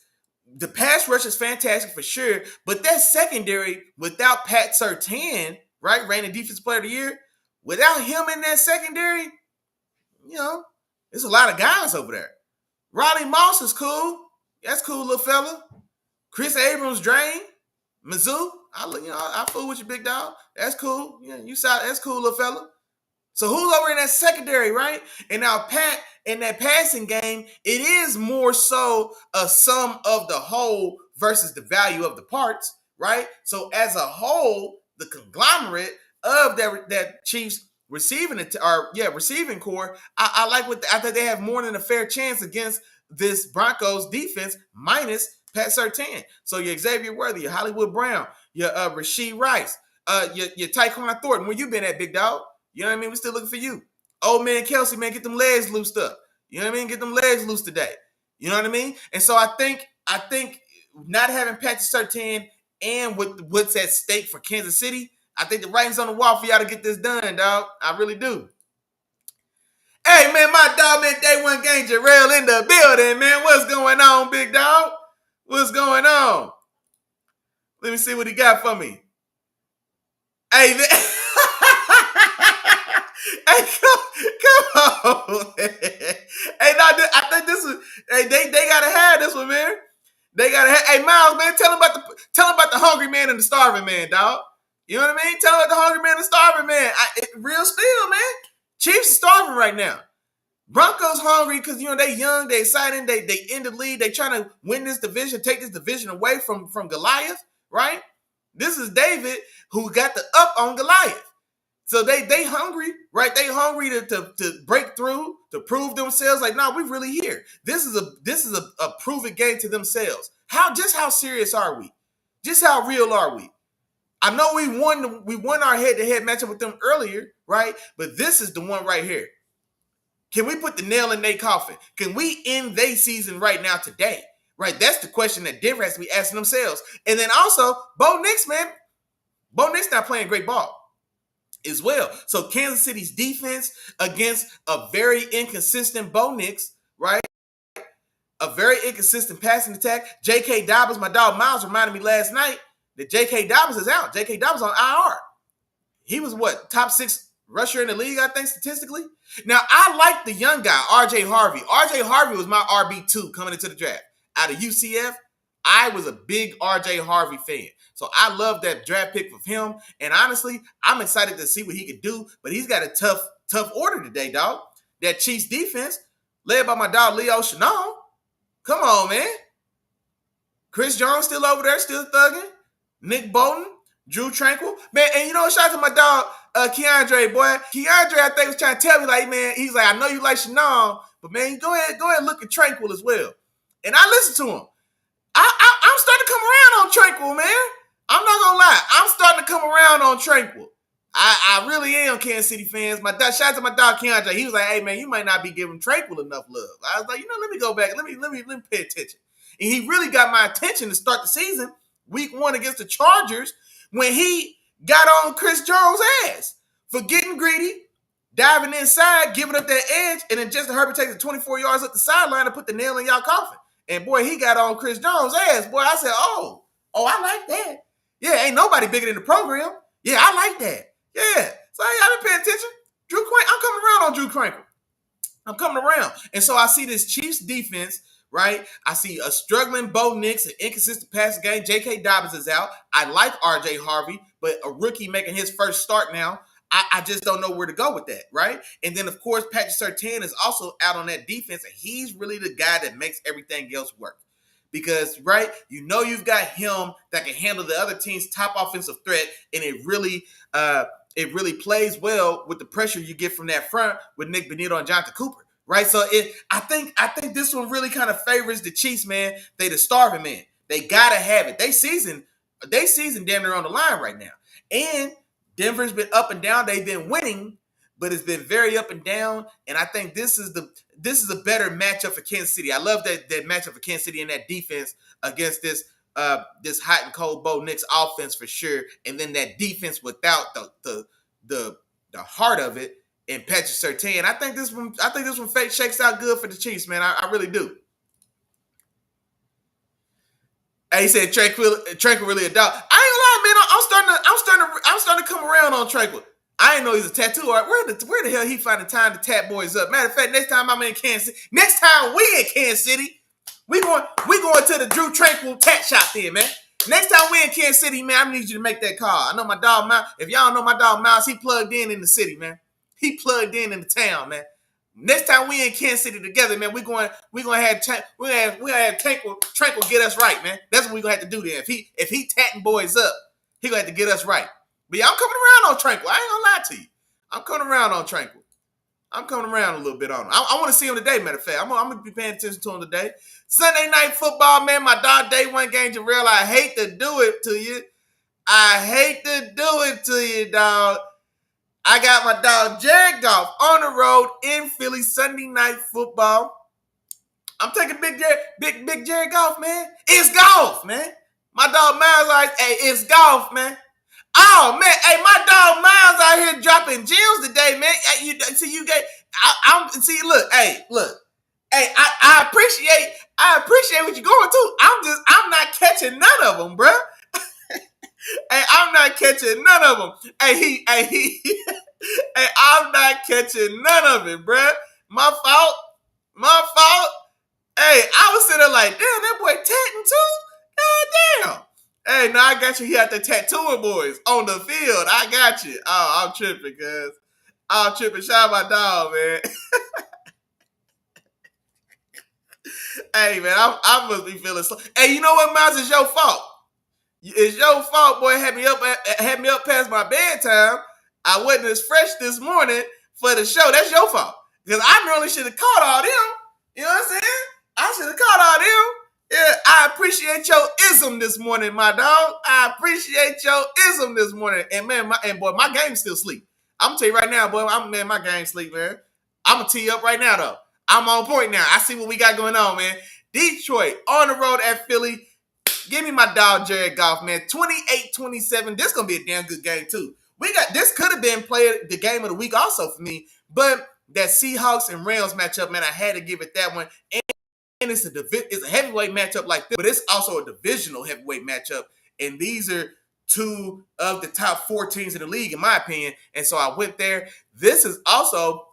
Speaker 1: the pass rush is fantastic for sure, but that secondary without Pat Surtain, right, reigning defensive player of the year, without him in that secondary, there's a lot of guys over there. Riley Moss is cool. That's cool, little fella. Chris Abrams drained. Mizzou, I fool with you, big dog. That's cool. Yeah, that's cool, little fella. So who's over in that secondary, right? And now Pat, in that passing game, it is more so a sum of the whole versus the value of the parts, right? So as a whole, the conglomerate of that Chiefs receiving core, I think they have more than a fair chance against this Broncos defense minus Pat Surtain. So your Xavier Worthy, your Hollywood Brown, your Rashee Rice, your Tyquan Thornton. Where you been at, big dog? You know what I mean? We're still looking for you. Old man Kelsey, man, get them legs loosed up. You know what I mean? Get them legs loose today. You know what I mean? And so I think not having Patrick Surtain and with what's at stake for Kansas City, I think the writing's on the wall for y'all to get this done, dog. I really do. Hey, man, my dog, man, Day One Gang Jarrell in the building, man. What's going on, big dog? What's going on? Let me see what he got for me. Hey, man. Hey, come on. Hey, no, I think this is. Hey, they gotta have this one, man. They gotta have. Hey, Miles, man, tell him about the hungry man and the starving man, dog. You know what I mean? Tell him about the hungry man and the starving man. Real spill, man. Chiefs are starving right now. Broncos hungry because they young, they exciting, they in the lead, they trying to win this division, take this division away from Goliath, right? This is David who got the up on Goliath. So they hungry, right? They hungry to break through, to prove themselves. Like, no, we really here. This is a prove it game to themselves. How serious are we? Just how real are we? I know we won our head-to-head matchup with them earlier, right? But this is the one right here. Can we put the nail in their coffin? Can we end their season right now today? Right? That's the question that Denver has to be asking themselves. And then also, Bo Nix, man. Bo Nix not playing great ball as well. So Kansas City's defense against a very inconsistent Bo Nix, right? A very inconsistent passing attack. J.K. Dobbins, my dog Miles reminded me last night that J.K. Dobbins is out. J.K. Dobbins on IR. He was top 6 rusher in the league, I think, statistically. Now, I like the young guy, R.J. Harvey. R.J. Harvey was my RB2 coming into the draft. Out of UCF, I was a big R.J. Harvey fan. So I love that draft pick of him. And honestly, I'm excited to see what he could do. But he's got a tough order today, dog. That Chiefs defense, led by my dog Leo Chenal. Come on, man. Chris Jones still over there, still thugging. Nick Bolton, Drew Tranquil. Man, and shout out to my dog, Keandre, boy. Keandre, I think, was trying to tell me, like, man, he's like, I know you like Chenal, but, man, go ahead and look at Tranquil as well. And I listened to him. I'm starting to come around on Tranquil, man. I'm not going to lie. I'm starting to come around on Tranquil. I really am, Kansas City fans. Shout out to my dog, Keandre. He was like, hey, man, you might not be giving Tranquil enough love. I was like, let me go back. Let me pay attention. And he really got my attention to start the season, week 1 against the Chargers, when he got on Chris Jones' ass for getting greedy, diving inside, giving up that edge, and then Justin Herbert takes it 24 yards up the sideline to put the nail in y'all coffin. And, boy, he got on Chris Jones' ass. Boy, I said, oh, I like that. Yeah, ain't nobody bigger than the program. Yeah, I like that. Yeah. So I've been paying attention. I'm coming around on Drew Tranquil. I'm coming around. And so I see this Chiefs defense, right? I see a struggling Bo Nix, an inconsistent passing game. J.K. Dobbins is out. I like R.J. Harvey, but a rookie making his first start now, I just don't know where to go with that, right? And then, of course, Patrick Surtain is also out on that defense, and he's really the guy that makes everything else work. because, right, you've got him that can handle the other team's top offensive threat, and it really plays well with the pressure you get from that front with Nick Benito and Jonathan Cooper, right? So I think this one really kind of favors the Chiefs, man. They the starving man. They gotta have it. They season damn near on the line right now, and Denver's been up and down. They've been winning, but it's been very up and down. And I think this is a better matchup for Kansas City. I love that matchup for Kansas City and that defense against this hot and cold Bo Nix offense for sure. And then that defense without the heart of it and Patrick Surtain. I think this one shakes out good for the Chiefs, man. I really do. Hey, he said Tranquil really a dog. I ain't gonna lie, man. I'm starting to come around on Tranquil. I didn't know he's a tattoo artist. Where the hell he finding time to tat boys up? Matter of fact, next time I'm in Kansas City, next time we in Kansas City, we going to the Drew Tranquil tat shop then, man. Next time we in Kansas City, man, I need you to make that call. I know my dog Miles. If y'all know my dog Miles, he plugged in the city, man. He plugged in the town, man. Next time we in Kansas City together, man, we gonna have Tranquil get us right, man. That's what we gonna have to do then. If he tatting boys up, he gonna have to get us right. But yeah, I'm coming around on Tranquil. I ain't gonna lie to you. I'm coming around on Tranquil. I'm coming around a little bit on him. I want to see him today, matter of fact. I'm gonna be paying attention to him today. Sunday night football, man. My dog day one game, Jarrell. I hate to do it to you. Dog. I got my dog Jared Goff on the road in Philly Sunday night football. I'm taking big Jared Goff, man. It's golf, man. My dog Miles like, hey, it's golf, man. Oh man, hey, my dog Miles out here dropping gems today, man. I appreciate what you're going to. I'm not catching none of them, bro. Hey, I'm not catching none of them. Hey, I'm not catching none of it, bruh. My fault. Hey, I was sitting there like, damn, that boy tatting too? God damn. Hey, now I got you here at the tattooing boys on the field. I got you. Oh, I'm tripping, cuz. I'm tripping. Shout out my dog, man. Hey, man, I must be feeling slow. Hey, you know what, Miles? It's your fault. It's your fault, boy. Had me up past my bedtime. I wasn't as fresh this morning for the show. That's your fault. Because I really should have caught all them. You know what I'm saying? I should have caught all them. Yeah, I appreciate your ism this morning, my dog. I appreciate your ism this morning. And man, my game still sleep. I'm gonna tell you right now, boy. My game sleep, man. I'm gonna tee up right now, though. I'm on point now. I see what we got going on, man. Detroit on the road at Philly. Give me my dog Jared Goff, man. 28-27. This gonna be a damn good game too. This could have been the game of the week also for me, but that Seahawks and Rams matchup, man, I had to give it that one. And it's a heavyweight matchup like this, but it's also a divisional heavyweight matchup. And these are two of the top 4 teams in the league, in my opinion. And so I went there. This is also,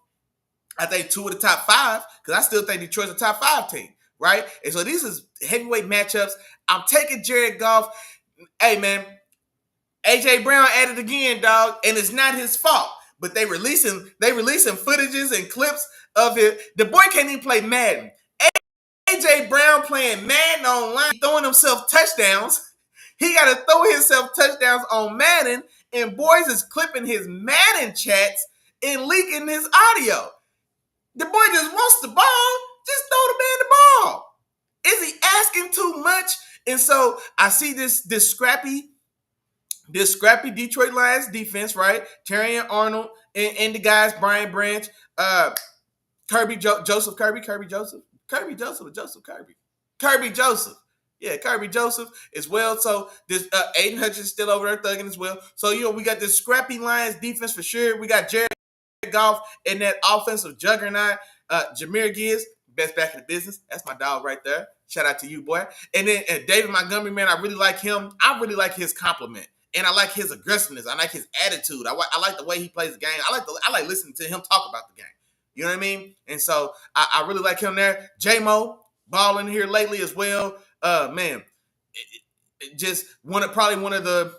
Speaker 1: I think, 2 of the top 5, because I still think Detroit's a top 5 team, right? And so these is heavyweight matchups. I'm taking Jared Goff. Hey, man, A.J. Brown at it again, dog, and it's not his fault. But they releasing footages and clips of it. The boy can't even play Madden. A.J. Brown playing Madden online, throwing himself touchdowns. He got to throw himself touchdowns on Madden, and boys is clipping his Madden chats and leaking his audio. The boy just wants the ball. Just throw the man the ball. Is he asking too much? And so I see this scrappy Detroit Lions defense, right? Terry Arnold and the guys, Brian Branch, Kirby Joseph. Yeah, Kirby Joseph as well. So this Aiden Hutchins still over there thugging as well. So, we got this scrappy Lions defense for sure. We got Jared Goff and that offensive juggernaut, Jahmyr Gibbs, best back in the business. That's my dog right there. Shout out to you, boy. And then David Montgomery, man, I really like him. I really like his compliment. And I like his aggressiveness. I like his attitude. I like the way he plays the game. I like listening to him talk about the game. You know what I mean? And so I really like him there. J-Mo balling here lately as well. Man, just one of the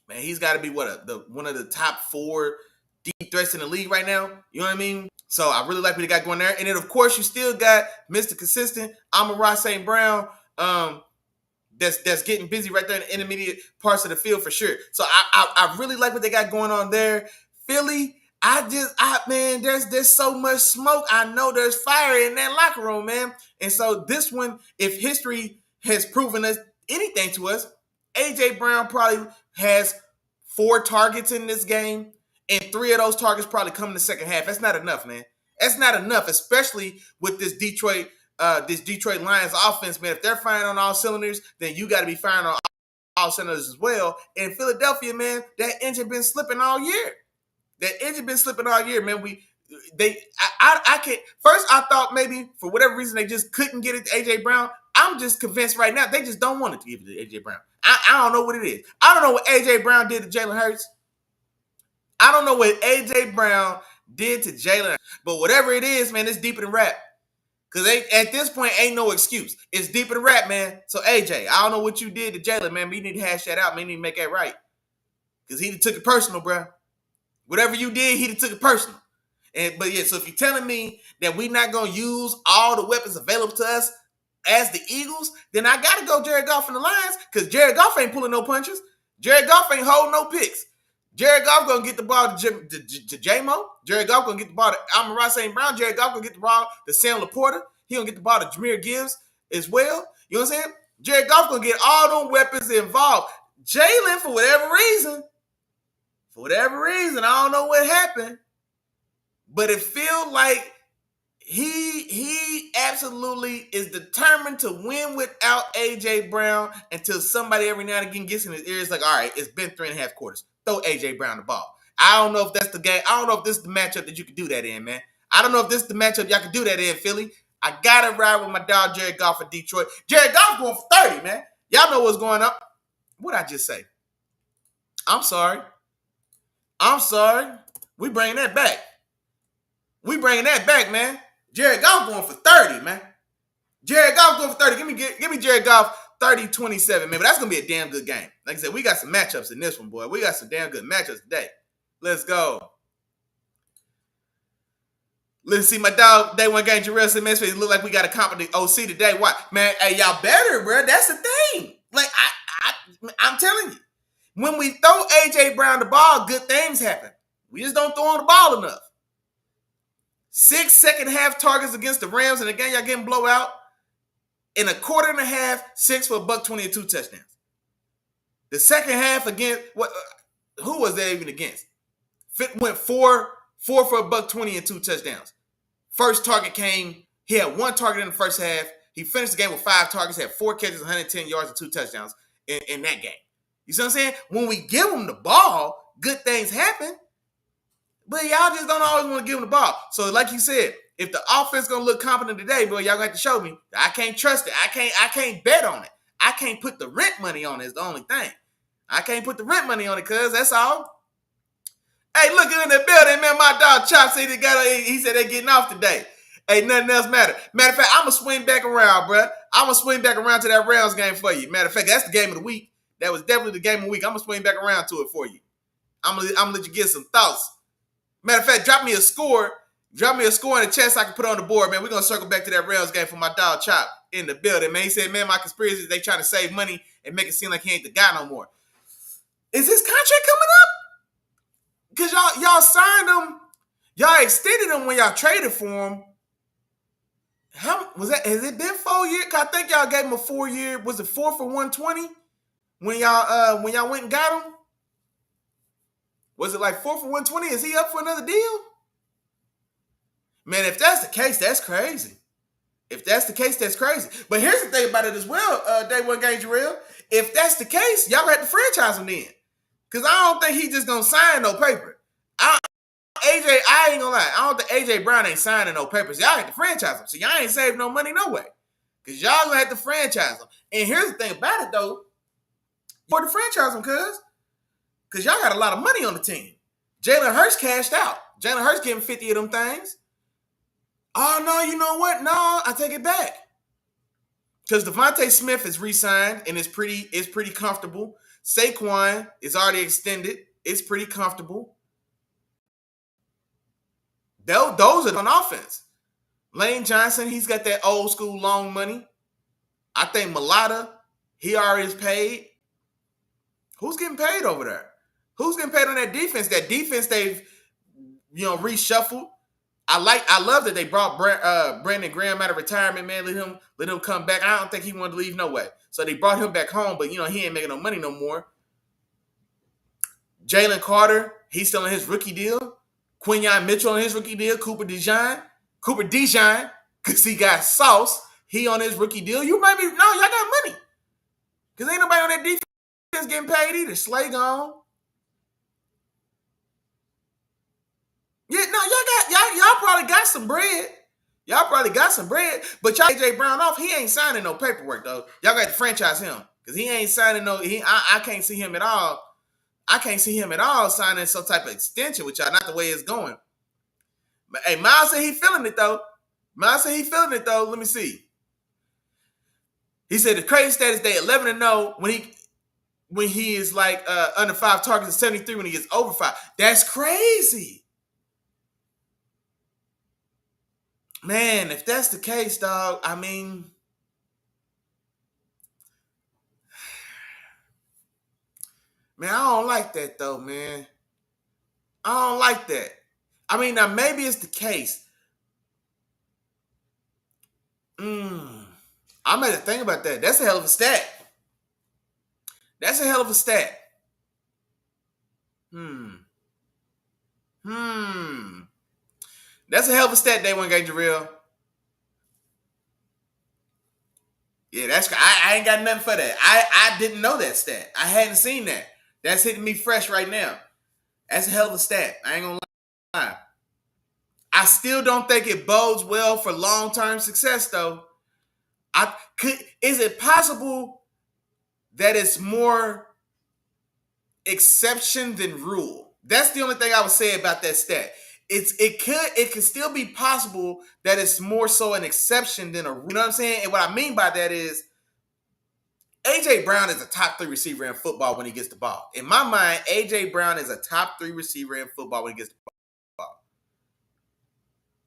Speaker 1: man. He's got to be one of the top 4 deep threats in the league right now. You know what I mean? So I really like what they got going there. And then, of course, you still got Mr. Consistent, Amon-Ra St. Brown, that's getting busy right there in the intermediate parts of the field for sure. So I really like what they got going on there. Philly, man, there's so much smoke. I know there's fire in that locker room, man. And so this one, if history has proven us anything to us, A.J. Brown probably has 4 targets in this game, and 3 of those targets probably come in the second half. That's not enough, man. That's not enough, especially with this Detroit Lions offense, man. If they're firing on all cylinders, then you got to be firing on all cylinders as well. And Philadelphia, man, that engine been slipping all year. Man. I can't. First, I thought maybe for whatever reason they just couldn't get it to AJ Brown. I'm just convinced right now they just don't want it to give it to AJ Brown. I don't know what it is. I don't know what AJ Brown did to Jalen Hurts. I don't know what AJ Brown did to Jalen, but whatever it is, man, it's deeper than rap. Because at this point, ain't no excuse. It's deeper than rap, man. So, AJ, I don't know what you did to Jalen, man, but you need to hash that out, man. You need to make that right. Because he took it personal, bro. Whatever you did, he took it personal. But yeah, so if you're telling me that we're not going to use all the weapons available to us as the Eagles, then I got to go Jared Goff and the Lions, because Jared Goff ain't pulling no punches. Jared Goff ain't holding no picks. Jared Goff going to get the ball to J-Mo. Jared Goff going to get the ball to Amon-Ra St. Brown. Jared Goff going to get the ball to Sam Laporta. He going to get the ball to Jahmyr Gibbs as well. You know what I'm saying? Jared Goff going to get all them weapons involved. Jalen, for whatever reason, I don't know what happened, but it feels like he absolutely is determined to win without A.J. Brown until somebody every now and again gets in his ears like, all right, it's been 3.5 quarters. Throw A.J. Brown the ball. I don't know if that's the game. I don't know if this is the matchup that you can do that in, man. I don't know if this is the matchup y'all can do that in, Philly. I got to ride with my dog Jared Goff of Detroit. Jared Goff going for 30, man. Y'all know what's going on. What'd I just say? I'm sorry. We bringing that back. Man. Jared Goff going for 30, man. Jared Goff going for 30. Give me Jared Goff 30-27, man. But that's going to be a damn good game. Like I said, we got some matchups in this one, boy. We got some damn good matchups today. Let's go. Let's see my dog, day one game, Jarrell said, man, it look like we got a competent OC today. Why? Man, hey, y'all better, bro. That's the thing. Like, I'm telling you. When we throw A.J. Brown the ball, good things happen. We just don't throw on the ball enough. 6 second-half targets against the Rams, and again, y'all getting blowout. In a quarter and a half, 6 for $120 and 2 touchdowns. The second half against, who was that even against? Went 4 for $120 and 2 touchdowns. First target came, he had 1 target in the first half. He finished the game with 5 targets, had 4 catches, 110 yards, and 2 touchdowns in that game. You see what I'm saying? When we give him the ball, good things happen. But y'all just don't always want to give him the ball. So like you said, if the offense going to look competent today, boy, y'all got to show me. I can't trust it. I can't bet on it. I can't put the rent money on it is the only thing. I can't put the rent money on it, cuz that's all. Hey, look in the building, man. My dog Chop said he said they're getting off today. Hey, nothing else matter. Matter of fact, I'm going to swing back around, bro. I'm going to swing back around to that Rams game for you. Matter of fact, that's the game of the week. That was definitely the game of the week. I'm going to swing back around to it for you. I'm going to let you get some thoughts. Matter of fact, drop me a score. Drop me a score in the chat so I can put on the board, man. We're going to circle back to that Rams game for my dog Chop in the building, man. He said, man, my conspiracy is they trying to save money and make it seem like he ain't the guy no more. Is his contract coming up? Because y'all signed him. Y'all extended him when y'all traded for him. How was that? Has it been 4 years? Cause I think y'all gave him a 4-year. Was it 4 for 120 when y'all went and got him? Was it like 4 for 120? Is he up for another deal? Man, if that's the case, that's crazy. If that's the case, that's crazy. But here's the thing about it as well, day one game, Jarrell. If that's the case, y'all got to franchise him then. Because I don't think he's just going to sign no paper. I ain't going to lie. I don't think A.J. Brown ain't signing no papers. Y'all have to franchise him. So y'all ain't saving no money no way. Because y'all going to have to franchise him. And here's the thing about it, though. You want to franchise him, because y'all got a lot of money on the team. Jalen Hurts cashed out. Jalen Hurts getting 50 of them things. Oh, no, you know what? No, I take it back. Because Devontae Smith is re-signed, and it's pretty comfortable. Saquon is already extended. It's pretty comfortable. Those are on offense. Lane Johnson, he's got that old school long money. I think Mulata, he already is paid. Who's getting paid over there? Who's getting paid on that defense? That defense they've reshuffled. I love that they brought Brandon Graham out of retirement, man. Let him come back. I don't think he wanted to leave no way. So they brought him back home, but he ain't making no money no more. Jalen Carter, he's still on his rookie deal. Quinyon Mitchell on his rookie deal. Cooper DeJean, because he got sauce. He on his rookie deal. Y'all got money. Because ain't nobody on that defense getting paid either. Slay gone. Yeah, no, y'all probably got some bread. But y'all AJ Brown off, he ain't signing no paperwork though. Y'all got to franchise him. Because he ain't signing I can't see him at all. I can't see him at all signing some type of extension with y'all, not the way it's going. But hey, Miles said he feeling it though. Let me see. He said the crazy stat is they 11-0 when he is like under 5 targets and 73 when he gets over 5. That's crazy. Man, if that's the case, dog, I mean, man, I don't like that though, man. I don't like that. I mean, now maybe it's the case. I'm going to think about that. That's a hell of a stat. That's a hell of a stat. That's a hell of a stat, Day One Game Jarrell. Yeah, I ain't got nothing for that. I didn't know that stat. I hadn't seen that. That's hitting me fresh right now. That's a hell of a stat. I ain't gonna lie. I still don't think it bodes well for long-term success, though. Is it possible that it's more exception than rule? That's the only thing I would say about that stat. It could still be possible that it's more so an exception than a rule. You know what I'm saying? And what I mean by that is AJ Brown is a top 3 receiver in football when he gets the ball. In my mind, AJ Brown is a top 3 receiver in football when he gets the ball.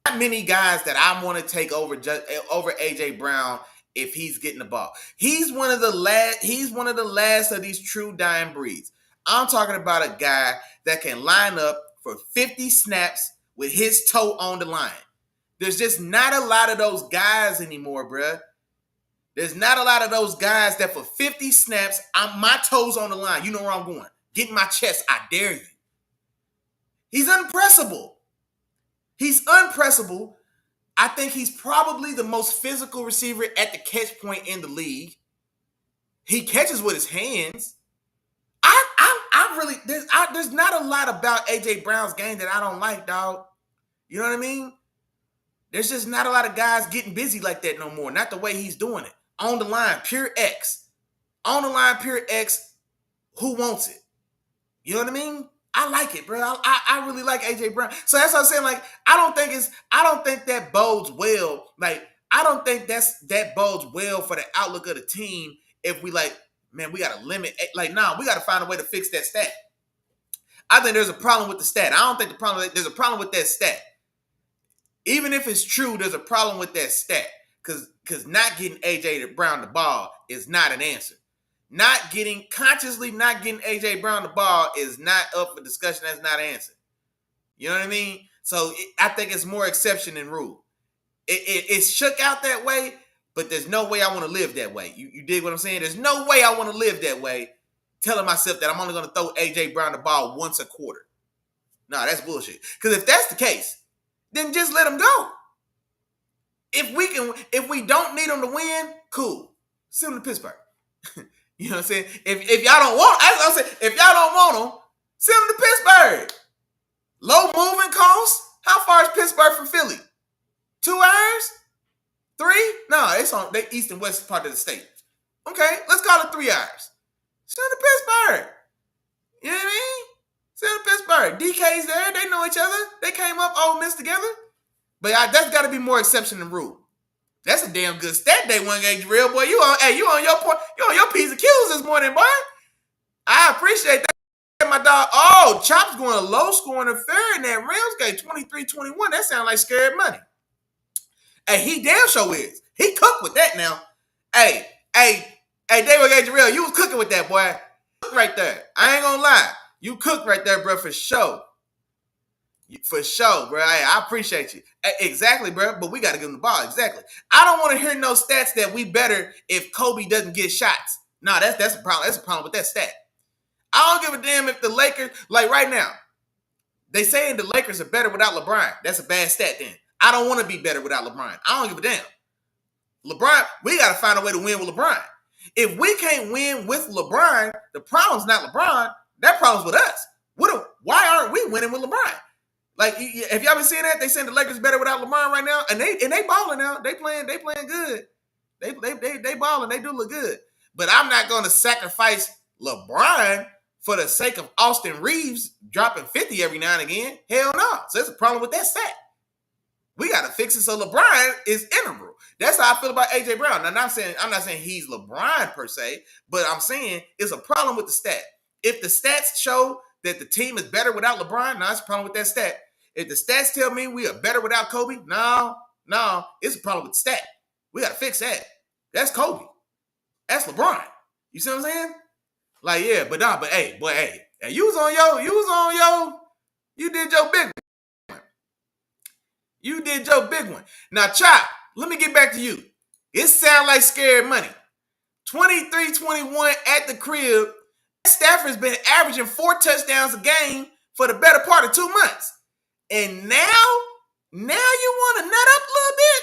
Speaker 1: Not many guys that I want to take over AJ Brown if he's getting the ball. He's one of the last of these true dying breeds. I'm talking about a guy that can line up for 50 snaps with his toe on the line. There's just not a lot of those guys anymore, bruh. There's not a lot of those guys that for 50 snaps, my toes on the line. You know where I'm going. Get in my chest. I dare you. He's unpressable. I think he's probably the most physical receiver at the catch point in the league. He catches with his hands. There's not a lot about AJ Brown's game that I don't like, dog. You know what I mean? There's just not a lot of guys getting busy like that no more. Not the way he's doing it. On the line, pure X. Who wants it? You know what I mean? I like it, bro. I really like AJ Brown. So that's what I'm saying. Like, I don't think that bodes well. Like, I don't think that bodes well for the outlook of the team if we like, man, we got to limit. Like, nah, we got to find a way to fix that stat. I think there's a problem with the stat. I don't think there's a problem with that stat. Even if it's true, there's a problem with that stat. Because not getting AJ Brown the ball is not an answer. Consciously not getting AJ Brown the ball is not up for discussion. That's not an answer. You know what I mean? So I think it's more exception than rule. It's shook out that way, but there's no way I want to live that way. You dig what I'm saying? There's no way I want to live that way, telling myself that I'm only going to throw AJ Brown the ball once a quarter. No, that's bullshit. Because if that's the case, then just let him go. If we don't need him to win, cool. Send him to Pittsburgh. You know what I'm saying? If y'all don't want, as I said, if y'all don't want him, send him to Pittsburgh. Low moving costs. How far is Pittsburgh from Philly? 2 hours? 3? No, it's on the east and west part of the state. Okay, let's call it 3 hours. Send him to Pittsburgh. You know what I mean? Send him to Pittsburgh. DK's there. They know each other. They came up Ole Miss together. But that's got to be more exception than rule. That's a damn good stat. Day One Game Real boy. You on your point. You on your P's and Q's this morning, boy. I appreciate that. My dog, oh, Chop's going a low scoring affair in that Rams game, 23-21. That sounds like scared money. Hey, he damn sure is. He cooked with that now. Hey, David Gabriel, you was cooking with that, boy. Right there. I ain't gonna lie. You cooked right there, bro, for sure. For sure, bro. Hey, I appreciate you. Hey, exactly, bro. But we got to give him the ball. Exactly. I don't want to hear no stats that we better if Kobe doesn't get shots. No, that's a problem. That's a problem with that stat. I don't give a damn if the Lakers, like right now, they saying the Lakers are better without LeBron. That's a bad stat then. I don't want to be better without LeBron. I don't give a damn. LeBron, we got to find a way to win with LeBron. If we can't win with LeBron, the problem's not LeBron. That problem's with us. Why aren't we winning with LeBron? Like, have y'all been seeing that? They saying the Lakers better without LeBron right now, and they balling now. They playing good. They balling. They do look good. But I'm not going to sacrifice LeBron for the sake of Austin Reeves dropping 50 every now and again. Hell no. So there's a problem with that stat. We got to fix it so LeBron is integral. That's how I feel about A.J. Brown. Now, I'm not saying he's LeBron per se, but I'm saying it's a problem with the stat. If the stats show that the team is better without LeBron, no, it's a problem with that stat. If the stats tell me we are better without Kobe, no, it's a problem with the stat. We got to fix that. That's Kobe. That's LeBron. You see what I'm saying? Like, yeah, but hey, you did your big one. You did your big one. Now, Chop, let me get back to you. It sounds like scared money. 23-21 at the crib. Stafford's been averaging 4 touchdowns a game for the better part of 2 months. And now you want to nut up a little bit?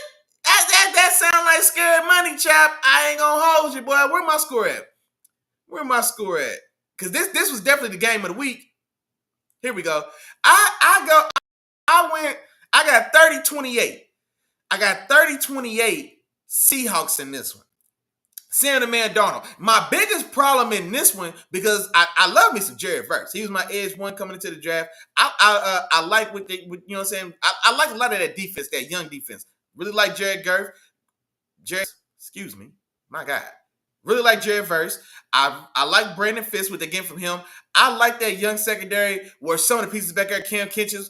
Speaker 1: That sounds like scared money, Chop. I ain't gonna hold you, boy. Where my score at? Because this was definitely the game of the week. Here we go. I got 30-28. I got 30-28 Seahawks in this one. Sam the man Darnold. My biggest problem in this one, because I love me some Jared Verse. He was my edge one coming into the draft. I like what you know what I'm saying? I like a lot of that defense, that young defense. Really like Jared Verse. Excuse me. My God. Really like Jared Verse. I like Brandon Fisk, what they get from him. I like that young secondary where some of the pieces back there, Cam Kinches.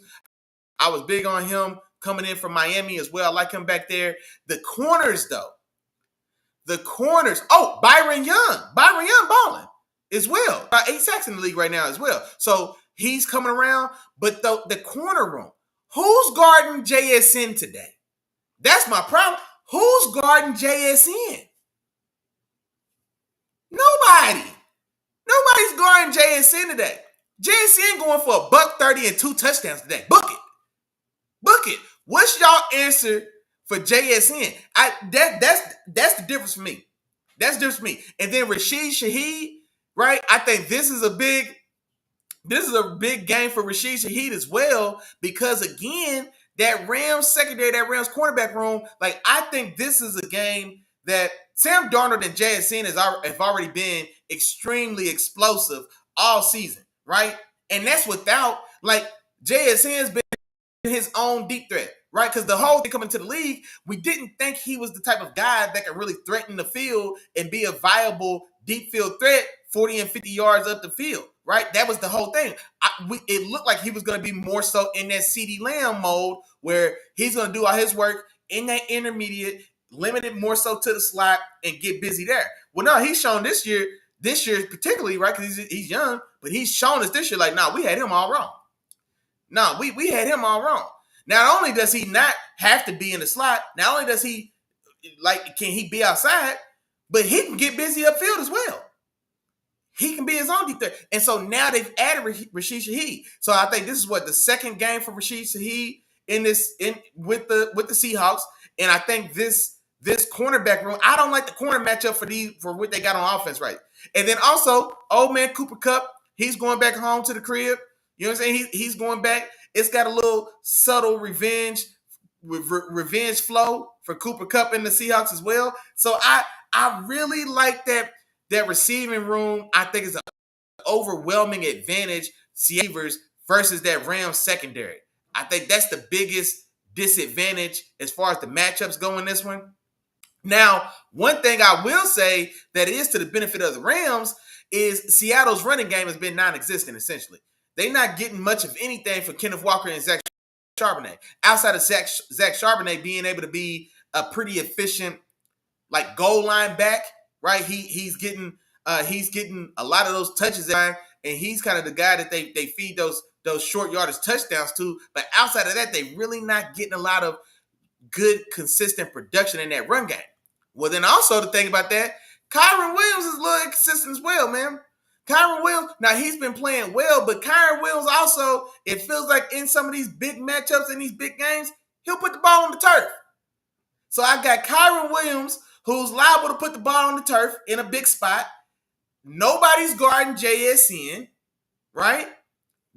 Speaker 1: I was big on him coming in from Miami as well. I like him back there. The corners, though. Oh, Byron Young balling as well. About 8 sacks in the league right now as well. So he's coming around. But the corner room, who's guarding JSN today? That's my problem. Who's guarding JSN? Nobody. Nobody's guarding JSN today. JSN going for $130 and 2 touchdowns today. Book it. What's y'all answer for JSN? That's the difference for me. That's the difference for me. And then Rashid Shaheed, right? I think this is a big game for Rashid Shaheed as well, because again, that Rams secondary, that Rams cornerback room, like I think this is a game that Sam Darnold and JSN have already been extremely explosive all season, right? And that's without, like, JSN's been his own deep threat, right? Because the whole thing coming to the league, we didn't think he was the type of guy that could really threaten the field and be a viable deep field threat 40 and 50 yards up the field, right? That was the whole thing. It looked like he was going to be more so in that CeeDee Lamb mode where he's going to do all his work in that intermediate, limited more so to the slot and get busy there. Well, no, he's shown this year particularly, right, because he's young, but he's shown us this year like, we had him all wrong. No, we had him all wrong. Not only does he not have to be in the slot, not only does he, can he be outside, but he can get busy upfield as well. He can be his own deep threat. And so now they've added Rashid Shaheed. So I think this is the second game for Rashid Shaheed with the Seahawks. And I think this cornerback room, I don't like the corner matchup for what they got on offense, right? And then also, old man Cooper Kupp, he's going back home to the crib. You know what I'm saying? He's going back. It's got a little subtle revenge flow for Cooper Kupp and the Seahawks as well. So I really like that receiving room. I think it's an overwhelming advantage receivers versus that Rams secondary. I think that's the biggest disadvantage as far as the matchups go in this one. Now, one thing I will say that is to the benefit of the Rams is Seattle's running game has been non-existent, essentially. They're not getting much of anything from Kenneth Walker and Zach Charbonnet. Outside of Zach Charbonnet being able to be a pretty efficient, like, goal line back, right? He's getting a lot of those touches, and he's kind of the guy that they feed those short yardage touchdowns to. But outside of that, they really not getting a lot of good, consistent production in that run game. Well, then also the thing about that, Kyren Williams is a little inconsistent as well, man. Kyren Williams, now he's been playing well, but Kyren Williams also, it feels like in some of these big matchups, in these big games, he'll put the ball on the turf. So I got Kyren Williams, who's liable to put the ball on the turf in a big spot. Nobody's guarding JSN, right?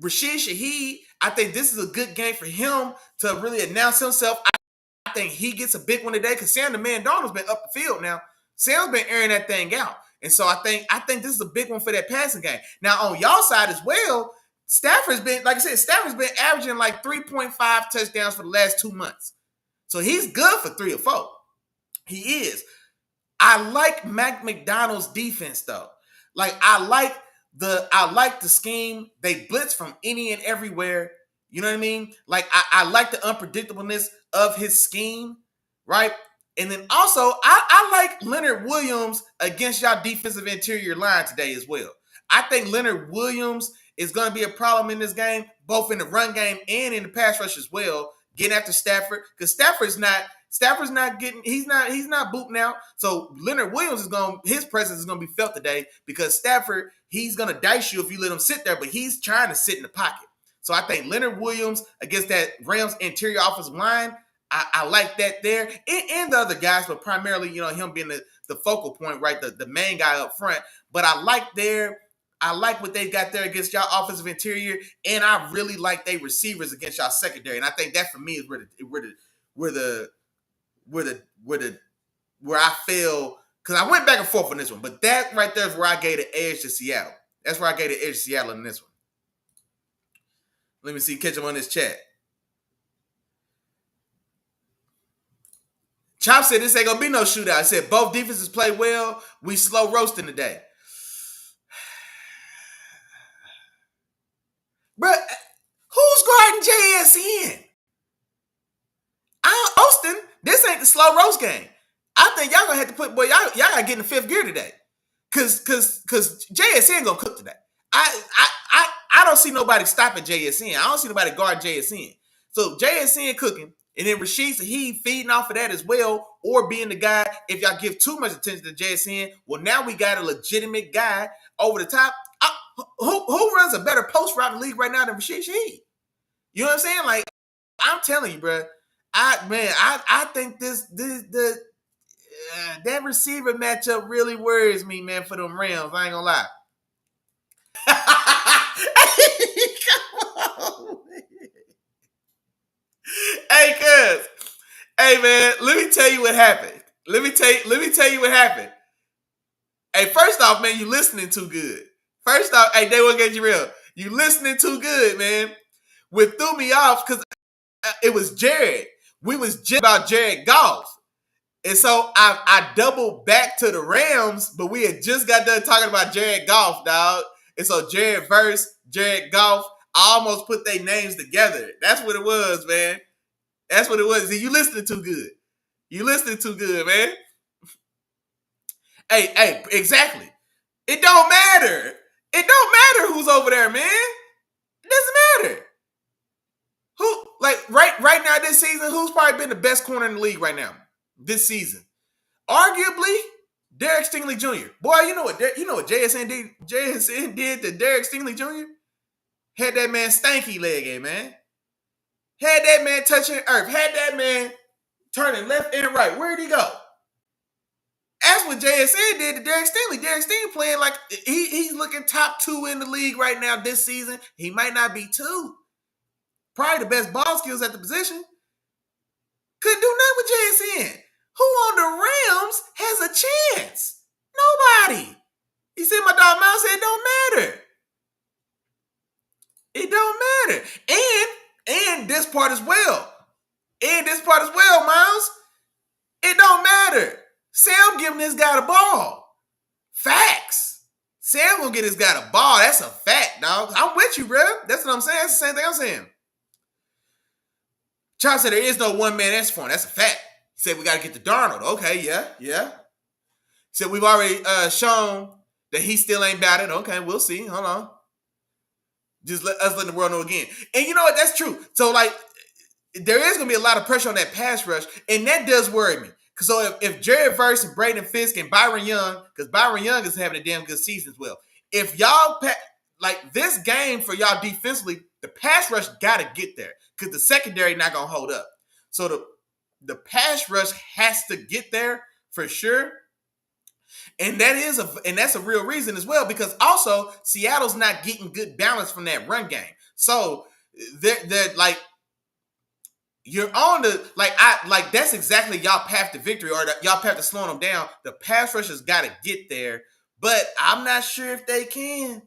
Speaker 1: Rashid Shaheed, I think this is a good game for him to really announce himself. I think he gets a big one today because Sam the Man Darnold's been up the field now. Sam's been airing that thing out. And so I think this is a big one for that passing game. Now, on y'all side as well, Stafford's been, like I said, Stafford's been averaging like 3.5 touchdowns for the last 2 months. So he's good for 3 or 4. He is. I like Mac McDonald's defense, though. Like, I like the scheme. They blitz from any and everywhere. You know what I mean? Like, I like the unpredictableness of his scheme, right? And then also, I like Leonard Williams against y'all defensive interior line today as well. I think Leonard Williams is going to be a problem in this game, both in the run game and in the pass rush as well, getting after Stafford, because Stafford's not getting, he's not booting out. So Leonard Williams his presence is going to be felt today because Stafford, he's going to dice you if you let him sit there, but he's trying to sit in the pocket. So I think Leonard Williams against that Rams interior offensive line, I like that there. And the other guys, but primarily, him being the focal point, right? The main guy up front. But I like what they got there against y'all offensive interior, and I really like their receivers against y'all secondary. And I think that for me is where I feel, because I went back and forth on this one, but that right there is where I gave the edge to Seattle. That's where I gave the edge to Seattle in this one. Let me see, catch him on this chat. Chop said this ain't gonna be no shootout. I said both defenses play well. We slow roasting today. But who's guarding JSN? Austin, this ain't the slow roast game. I think y'all gonna have to put, y'all gotta get in the 5th gear today. Cause JSN gonna cook today. I don't see nobody stopping JSN. I don't see nobody guarding JSN. So JSN cooking. And then Rashid Shaheed feeding off of that as well, or being the guy, if y'all give too much attention to JSN, well, now we got a legitimate guy over the top. Who runs a better post route in the league right now than Rashid Shaheed? You know what I'm saying? Like, I'm telling you, bro. I think that receiver matchup really worries me, man, for them Rams. I ain't gonna lie. Come on. Hey, man, let me tell you what happened. Let me tell you what happened. Hey, first off, man, you listening too good. First off, hey, they won't get you real. You listening too good, man. What threw me off, because it was Jared. We was just about Jared Goff. And so I doubled back to the Rams, but we had just got done talking about Jared Goff, dog. And so Jared versus Jared Goff, I almost put their names together. That's what it was, man. That's what it was. See, you listening too good. You listening too good, man. Hey, exactly. It don't matter. It don't matter who's over there, man. It doesn't matter. Who, like, right now this season, who's probably been the best corner in the league right now this season? Arguably, Derek Stingley Jr. Boy, you know what JSN did? JSN did to Derek Stingley Jr. Had that man stanky legging, man. Had that man touching earth. Had that man turning left and right. Where'd he go? That's what JSN did to Derek Stingley. Derek Stingley playing like he's looking top 2 in the league right now this season. He might not be 2. Probably the best ball skills at the position. Couldn't do nothing with JSN. Who on the Rams has a chance? Nobody. You see my dog Miles said it don't matter. It don't matter. And this part as well. Miles. It don't matter. Sam giving this guy the ball. Facts. Sam gonna get this guy the ball. That's a fact, dog. I'm with you, bro. That's what I'm saying. That's the same thing I'm saying. Chop said there is no one-man answer for him. That's a fact. He said we got to get to Darnold. Okay, yeah. He said we've already shown that he still ain't about it. Okay, we'll see. Hold on. Just let the world know again. And you know what? That's true. So, like, there is going to be a lot of pressure on that pass rush, and that does worry me. So if Jared Verse and Braden Fisk and Byron Young, because Byron Young is having a damn good season as well. If y'all, like this game for y'all defensively, the pass rush got to get there because the secondary not going to hold up. So the pass rush has to get there for sure. And that's a real reason as well, because also Seattle's not getting good balance from that run game. So they're like, you're on the that's exactly y'all path to victory, or y'all path to slowing them down. The pass rushers got to get there, but I'm not sure if they can,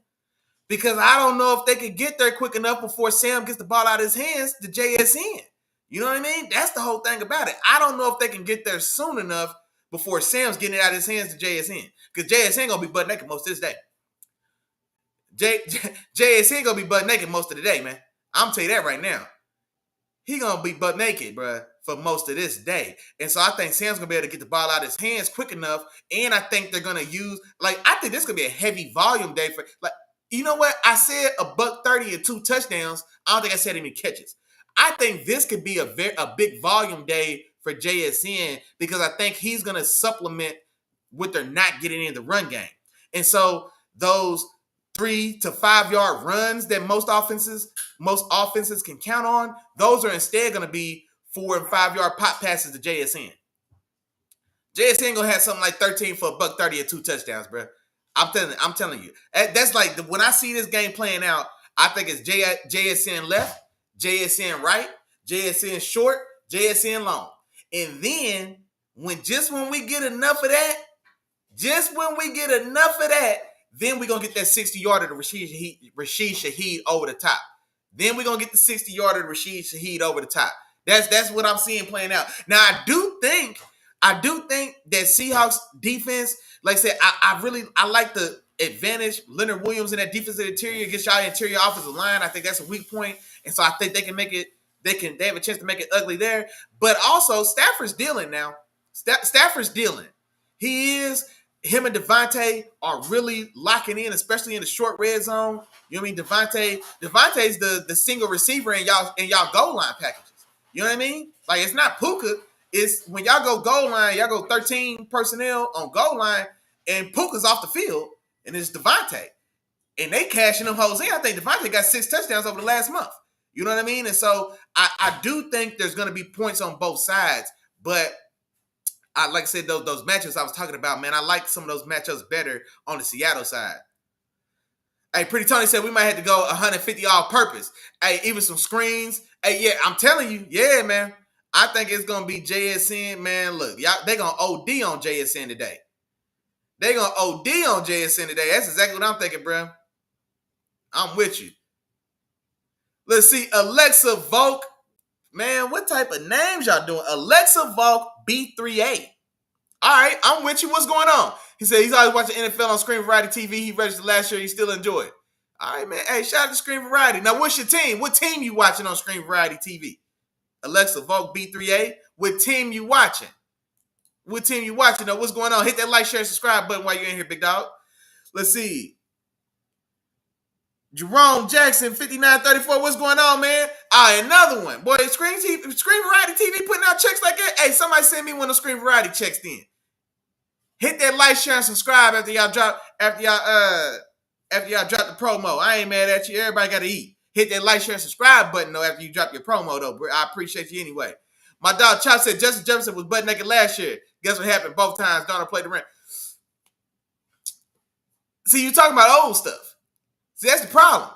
Speaker 1: because I don't know if they could get there quick enough before Sam gets the ball out of his hands to JSN. You know what I mean? That's the whole thing about it. I don't know if they can get there soon enough before Sam's getting it out of his hands to JSN, because JSN gonna be butt naked most of this day. JSN gonna be butt naked most of the day, man. I'm telling you that right now. He gonna be butt naked, bro, for most of this day. And so I think Sam's gonna be able to get the ball out of his hands quick enough. And I think they're gonna use, I think this is gonna be a heavy volume day for, you know what? I said $130 and 2 touchdowns. I don't think I said any catches. I think this could be a big volume day for JSN, because I think he's gonna supplement what they're not getting in the run game. And so those 3 to 5 yard runs that most offenses can count on, those are instead going to be 4 and 5 yard pop passes to JSN. JSN gonna have something like 13 for $130 and 2 touchdowns, bro. I'm telling you. That's like when I see this game playing out, I think it's JSN left, JSN right, JSN short, JSN long, and then when we get enough of that, then we're going to get that 60-yarder to Rashid Shaheed over the top. Then we're going to get the 60-yarder to Rashid Shaheed over the top. That's what I'm seeing playing out. Now, I do think that Seahawks defense, like I said, I like the advantage Leonard Williams in that defensive interior against y'all interior offensive line. I think that's a weak point. And so I think they can make it, they have a chance to make it ugly there. But also, Stafford's dealing now. Stafford's dealing. Him and Devontae are really locking in, especially in the short red zone. You know what I mean? Devontae's the single receiver in y'all goal line packages. You know what I mean? Like, it's not Puka. It's when y'all go goal line, y'all go 13 personnel on goal line, and Puka's off the field, and it's Devontae. And they cashing them hoes in. I think Devontae got 6 touchdowns over the last month. You know what I mean? And so I do think there's going to be points on both sides, but like I said, those matchups I was talking about, man, I like some of those matchups better on the Seattle side. Hey, Pretty Tony said we might have to go 150 all-purpose. Hey, even some screens. Hey, yeah, I'm telling you, yeah, man. I think it's going to be JSN, man. Look, y'all, they're going to OD on JSN today. They're going to OD on JSN today. That's exactly what I'm thinking, bro. I'm with you. Let's see, Alexa Volk. Man, what type of names y'all doing? Alexa Volk B38. All right, I'm with you. What's going on? He said he's always watching NFL on Screen Variety TV. He registered last year. He still enjoy it. All right, man. Hey, shout out to Screen Variety. Now, what's your team? What team you watching on Screen Variety TV? Alexa Volk B38. What team you watching? What team you watching? Now, what's going on? Hit that like, share, and subscribe button while you're in here, big dog. Let's see. Jerome Jackson, 5934. What's going on, man? Another one. Boy, Screen Variety TV putting out checks like that. Hey, somebody send me one of Screen Variety checks then. Hit that like, share, and subscribe after y'all drop the promo. I ain't mad at you. Everybody got to eat. Hit that like, share, and subscribe button, though, after you drop your promo, though. I appreciate you anyway. My dog Chop said Justin Jefferson was butt naked last year. Guess what happened both times? Donald played the Rams. See, you talking about old stuff. See, that's the problem.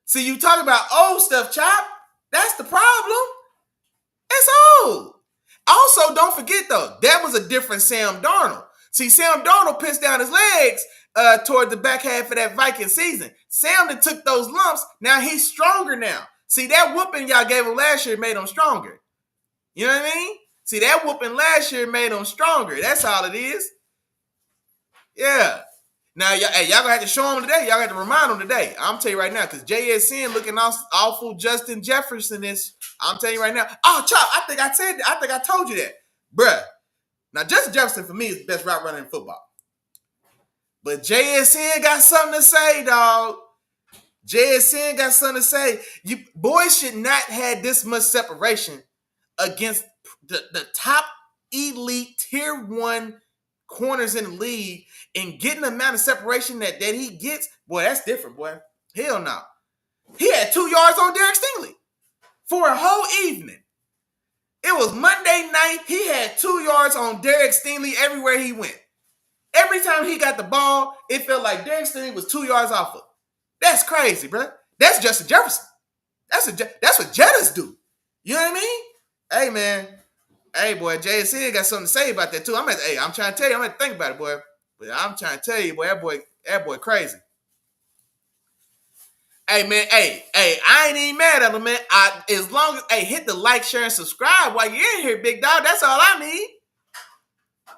Speaker 1: See, you talking about old stuff, Chop. That's the problem. It's old. Also, don't forget, though, that was a different Sam Darnold. See, Sam Darnold pissed down his legs toward the back half of that Viking season. Sam that took those lumps. Now he's stronger now. See, that whooping y'all gave him last year made him stronger. You know what I mean? See, that whooping last year made him stronger. That's all it is. Yeah. Now, y'all gonna have to show them today. Y'all got to remind them today. I'm telling you right now, because JSN looking awful Justin Jefferson is. I'm telling you right now. Oh, Chop, I think I told you that, bruh. Now, Justin Jefferson for me is the best route runner in football. But JSN got something to say, dog. JSN got something to say. You boys should not have this much separation against the top elite tier 1 corners in the league, and getting the amount of separation that he gets. Boy, that's different, boy. Hell no. He had 2 yards on Derek Stingley for a whole evening. It was Monday night. He had 2 yards on Derek Stingley everywhere he went. Every time he got the ball, it felt like Derek Stingley was 2 yards off of. That's crazy, bro. That's Justin Jefferson. That's what Jettas do. You know what I mean? Hey, man. Hey, boy, JSN got something to say about that, too. I'm trying to tell you. I'm going to think about it, boy. But I'm trying to tell you, boy, that boy crazy. Hey, man, I ain't even mad at him, man. As long as, hit the like, share, and subscribe while you're in here, big dog. That's all I need.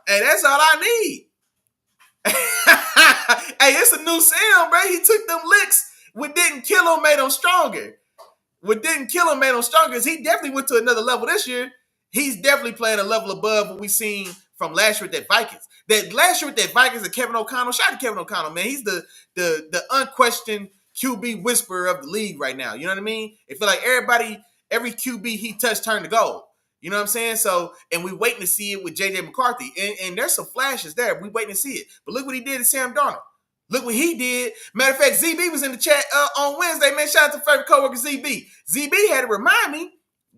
Speaker 1: Hey, that's all I need. Hey, it's a new sound, bro. He took them licks. What didn't kill him made him stronger. What didn't kill him made him stronger is he definitely went to another level this year. He's definitely playing a level above what we seen from last year with that Vikings. That last year with that Vikings and Kevin O'Connell, shout out to Kevin O'Connell, man. He's the unquestioned QB whisperer of the league right now. You know what I mean? It feel like every QB he touched turned to gold. You know what I'm saying? So, and we waiting to see it with J.J. McCarthy. And there's some flashes there. We waiting to see it. But look what he did to Sam Darnold. Look what he did. Matter of fact, ZB was in the chat on Wednesday, man. Shout out to favorite coworker ZB. ZB had to remind me,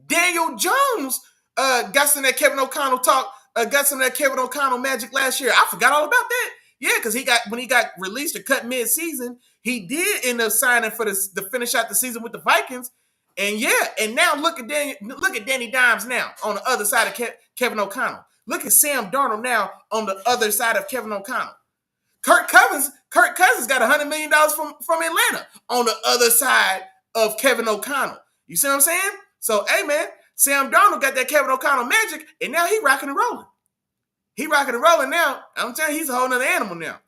Speaker 1: Daniel Jones got some of that Kevin O'Connell talk, got some of that Kevin O'Connell magic last year. I forgot all about that. Yeah, because when he got released or cut mid-season, he did end up signing for the finish out the season with the Vikings. And yeah, and now look at Danny Dimes now on the other side of Kevin O'Connell. Look at Sam Darnold now on the other side of Kevin O'Connell. Kirk Cousins got $100 million from Atlanta on the other side of Kevin O'Connell. You see what I'm saying? So, hey, man, Sam Darnold got that Kevin O'Connell magic, and now he rocking and rolling. He rocking and rolling now. I'm telling you, he's a whole nother animal now.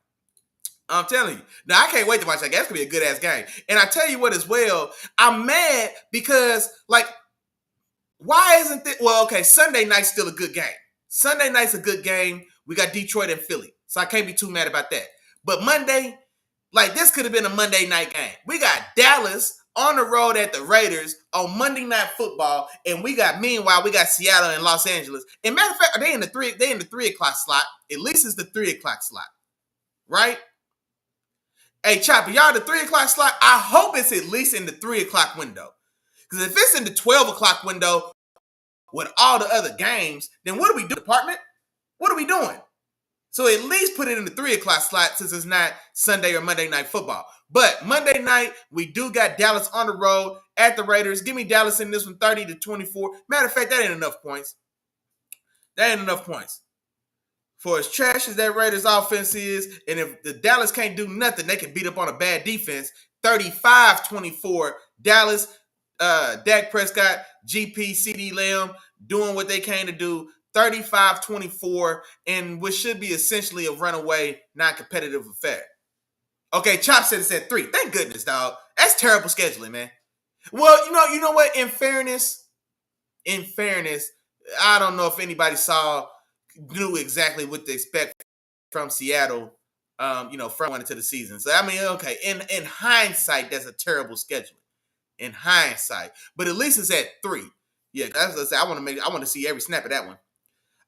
Speaker 1: I'm telling you. Now, I can't wait to watch that game. That's going to be a good-ass game. And I tell you what as well, I'm mad because, like, why isn't this? Well, okay, Sunday night's still a good game. Sunday night's a good game. We got Detroit and Philly. So I can't be too mad about that. But Monday, like, this could have been a Monday night game. We got Dallas on the road at the Raiders on Monday Night Football, and meanwhile, we got Seattle and Los Angeles. And matter of fact, they in the 3 o'clock slot. At least it's the 3 o'clock slot. Right? Hey, Chopper, y'all the 3 o'clock slot? I hope it's at least in the 3 o'clock window. Because if it's in the 12 o'clock window with all the other games, then what do we do, department? What are we doing? So at least put it in the 3 o'clock slot since it's not Sunday or Monday Night Football. But Monday night, we do got Dallas on the road at the Raiders. Give me Dallas in this one, 30-24. Matter of fact, that ain't enough points. That ain't enough points. For as trash as that Raiders offense is, and if the Dallas can't do nothing, they can beat up on a bad defense. 35-24. Dallas, Dak Prescott, GP, CD Lamb doing what they came to do. 35-24, and what should be essentially a runaway, non-competitive affair. Okay, Chop said it's at 3. Thank goodness, dog. That's terrible scheduling, man. Well, you know what? In fairness, I don't know if anybody knew exactly what to expect from Seattle, from going into the season. So, I mean, okay, in hindsight, that's a terrible scheduling. In hindsight. But at least it's at 3. Yeah, that's what I say. I want to see every snap of that one.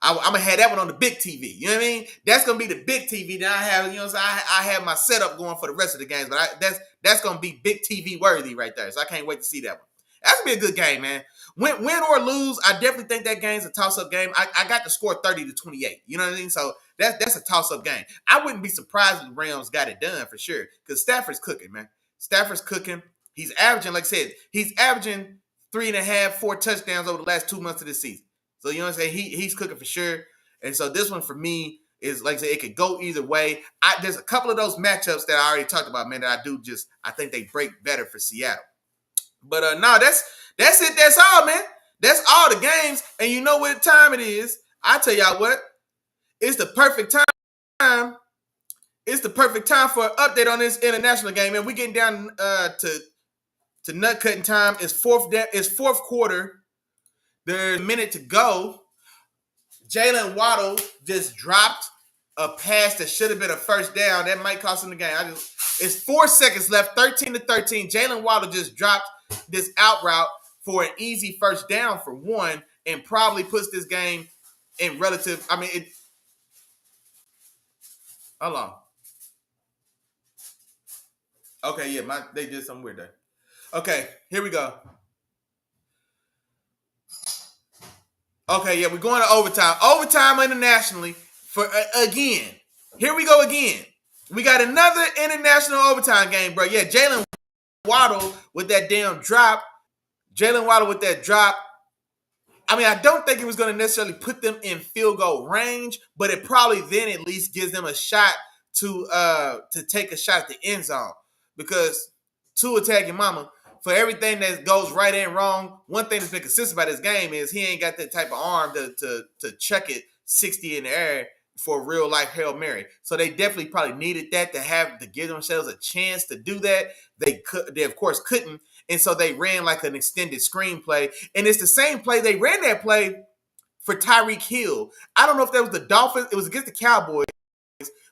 Speaker 1: I'm going to have that one on the big TV. You know what I mean? That's going to be the big TV that I have. You know what I'm saying? I have my setup going for the rest of the games, but that's going to be big TV worthy right there. So I can't wait to see that one. That's going to be a good game, man. Win or lose, I definitely think that game's a toss-up game. I got the score 30-28. You know what I mean? So that's a toss-up game. I wouldn't be surprised if the Rams got it done for sure because Stafford's cooking, man. Stafford's cooking. He's averaging, like I said, 3.5, 4 touchdowns over the last 2 months of this season. So, you know what I'm saying? He's cooking for sure. And so this one for me is, like I said, it could go either way. There's a couple of those matchups that I already talked about, man, that I think they break better for Seattle. But no, that's it. That's all, man. That's all the games. And you know what time it is. I tell y'all what. It's the perfect time it's the perfect time for an update on this international game, man. We getting down to nut cutting time. It's fourth quarter. There's a minute to go. Jalen Waddle just dropped a pass that should have been a first down. That might cost him the game. It's 4 seconds left, 13-13. Jalen Waddle just dropped this out route for an easy first down for one, and probably puts this game in relative. I mean, hold on. Okay, yeah, they did something weird there. Okay, here we go. Okay, yeah, we're going to overtime. Overtime internationally for again. Here we go again. We got another international overtime game, bro. Yeah, Jalen Waddle with that damn drop. Jalen Waddle with that drop. I mean, I don't think it was going to necessarily put them in field goal range, but it probably then at least gives them a shot to take a shot at the end zone. Because to attack your mama, for everything that goes right and wrong, one thing that's been consistent about this game is he ain't got that type of arm to chuck it 60 in the air for a real life Hail Mary. So they definitely probably needed that to give themselves a chance to do that. They of course couldn't. And so they ran like an extended screenplay. And it's the same play. They ran that play for Tyreek Hill. I don't know if that was the Dolphins. It was against the Cowboys.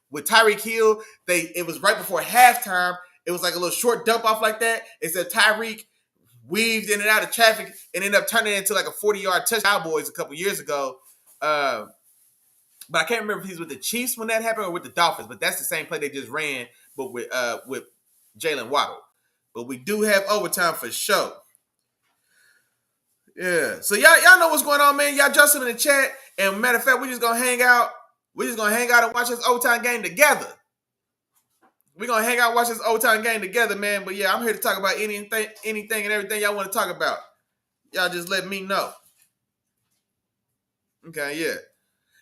Speaker 1: With Tyreek Hill, it was right before halftime. It was like a little short dump off like that. It's that Tyreek weaved in and out of traffic and ended up turning it into like a 40-yard touchdown Cowboys a couple years ago. But I can't remember if he's with the Chiefs when that happened or with the Dolphins. But that's the same play they just ran, but with Jalen Waddle. But we do have overtime for sure. Yeah. So y'all know what's going on, man. Y'all drop some in the chat. And matter of fact, we're just gonna hang out. We're just gonna hang out and watch this overtime game together. We're gonna hang out and watch this overtime game together, man. But yeah, I'm here to talk about anything and everything y'all want to talk about. Y'all just let me know. Okay, yeah.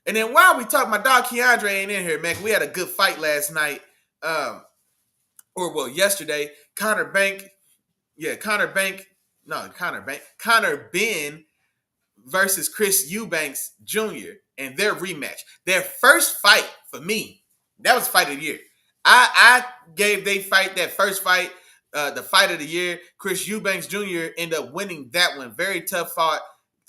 Speaker 1: And then while we talk, my dog Keandre ain't in here, man. We had a good fight last night. Yesterday. Connor Ben versus Chris Eubanks Jr. and their rematch. Their first fight for me, that was fight of the year. I gave they fight that first fight, the fight of the year. Chris Eubanks Jr. ended up winning that one. Very tough fight.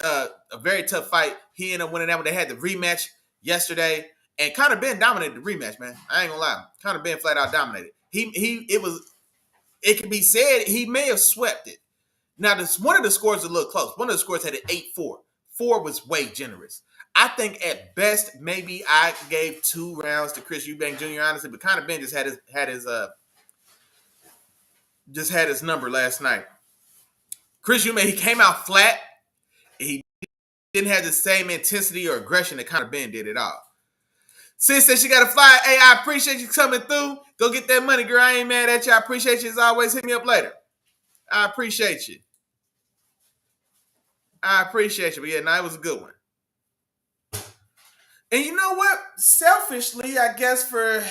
Speaker 1: A very tough fight. He ended up winning that one. They had the rematch yesterday. And Connor Ben dominated the rematch, man. I ain't gonna lie. Connor Ben flat out dominated. It can be said he may have swept it. Now, one of the scores was a little close. One of the scores had an 8-4. 4 was way generous. I think at best, maybe I gave 2 rounds to Chris Eubanks Jr., honestly, but Connor Ben just had his number last night. Chris Eubanks, he came out flat. He didn't have the same intensity or aggression that Connor Ben did at all. Sis said she got to fly. Hey, I appreciate you coming through. Go get that money, girl. I ain't mad at you. I appreciate you as always. Hit me up later. I appreciate you. But yeah, no, it was a good one. And you know what? Selfishly, I guess for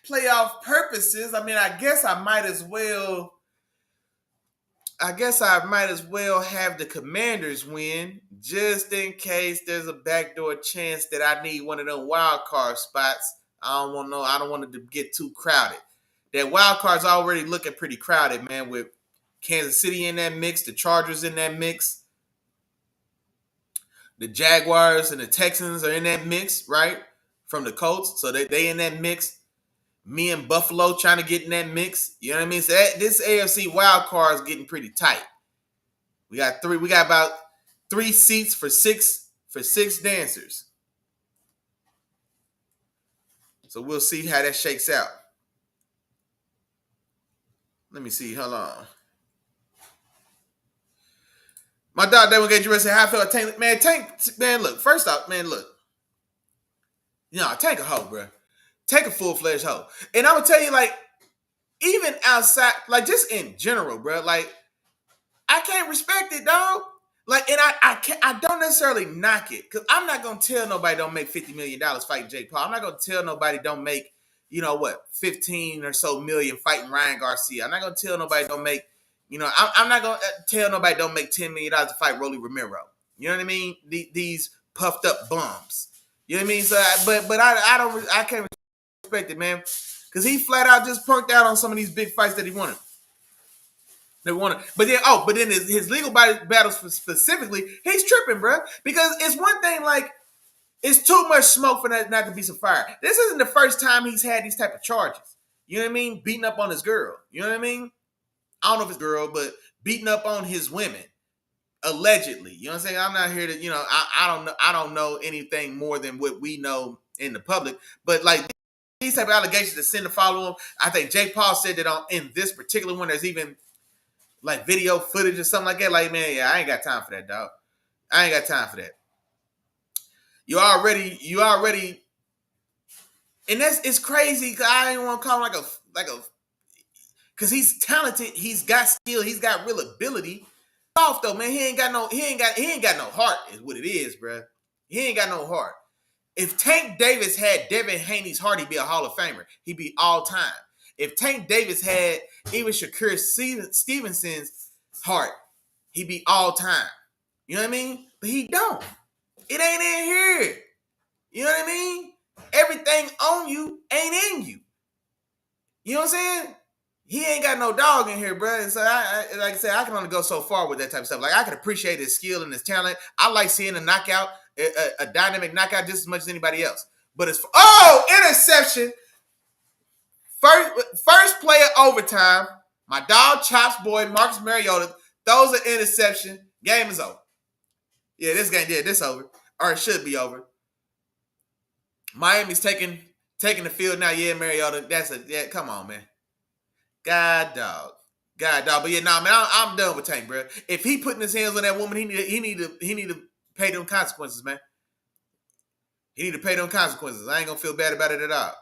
Speaker 1: playoff purposes, I mean, I guess I might as well have the Commanders win, just in case there's a backdoor chance that I need one of them wild card spots. I don't want it to get too crowded. That wild card's already looking pretty crowded, man, with Kansas City in that mix, the Chargers in that mix. The Jaguars and the Texans are in that mix, right? From the Colts. So they in that mix. Me and Buffalo trying to get in that mix. You know what I mean? So this AFC wild card is getting pretty tight. We got about 3 seats for six dancers. So we'll see how that shakes out. Let me see. Hold on. My dog Devin Gage said, how I feel Tank. Man, look. First off, man, look. Tank a hoe, bro. Tank a full-fledged hoe. And I'm going to tell you, like, even outside, like, just in general, bro, like, I can't respect it, dog. Like, and I don't necessarily knock it, because I'm not going to tell nobody don't make $50 million fighting Jake Paul. I'm not going to tell nobody don't make, 15 or so million fighting Ryan Garcia. I'm not going to tell nobody don't make, I'm not going to tell nobody don't make $10 million to fight Rolly Romero. You know what I mean? These puffed up bums. You know what I mean? So, but I can't respect it, man. Because he flat out just punked out on some of these big fights that he wanted. But then his legal battles specifically, he's tripping, bro. Because it's one thing, like, it's too much smoke for that not to be some fire. This isn't the first time he's had these type of charges. You know what I mean? Beating up on his girl. You know what I mean? I don't know if it's girl, but beating up on his women. Allegedly. You know what I'm saying? I'm not here to, I don't know anything more than what we know in the public. But like these type of allegations that send to follow him, I think Jake Paul said that in this particular one, there's even like video footage or something like that. Like, man, yeah, I ain't got time for that, dog. I ain't got time for that. You already, and it's crazy. Cause I ain't want to call him like a, cause he's talented. He's got skill. He's got real ability. Off though, man, he ain't got no heart. Is what it is, bro. He ain't got no heart. If Tank Davis had Devin Haney's heart, he'd be a Hall of Famer. He'd be all time. If Tank Davis had even Shakur Stevenson's heart, he'd be all time. You know what I mean? But he don't. It ain't in here. You know what I mean? Everything on you ain't in you. You know what I'm saying? He ain't got no dog in here, bro. And so, like I said, I can only go so far with that type of stuff. Like, I can appreciate his skill and his talent. I like seeing a knockout, a dynamic knockout just as much as anybody else. But it's interception. First play of overtime. My dog Chops boy, Marcus Mariota, throws an interception. Game is over. Yeah, this over. Or it should be over. Miami's taking the field now. Yeah, Mariota. Come on, man. God dog. But yeah, man, I'm done with Tank, bro. If he putting his hands on that woman, he need to pay them consequences, man. He need to pay them consequences. I ain't gonna feel bad about it at all.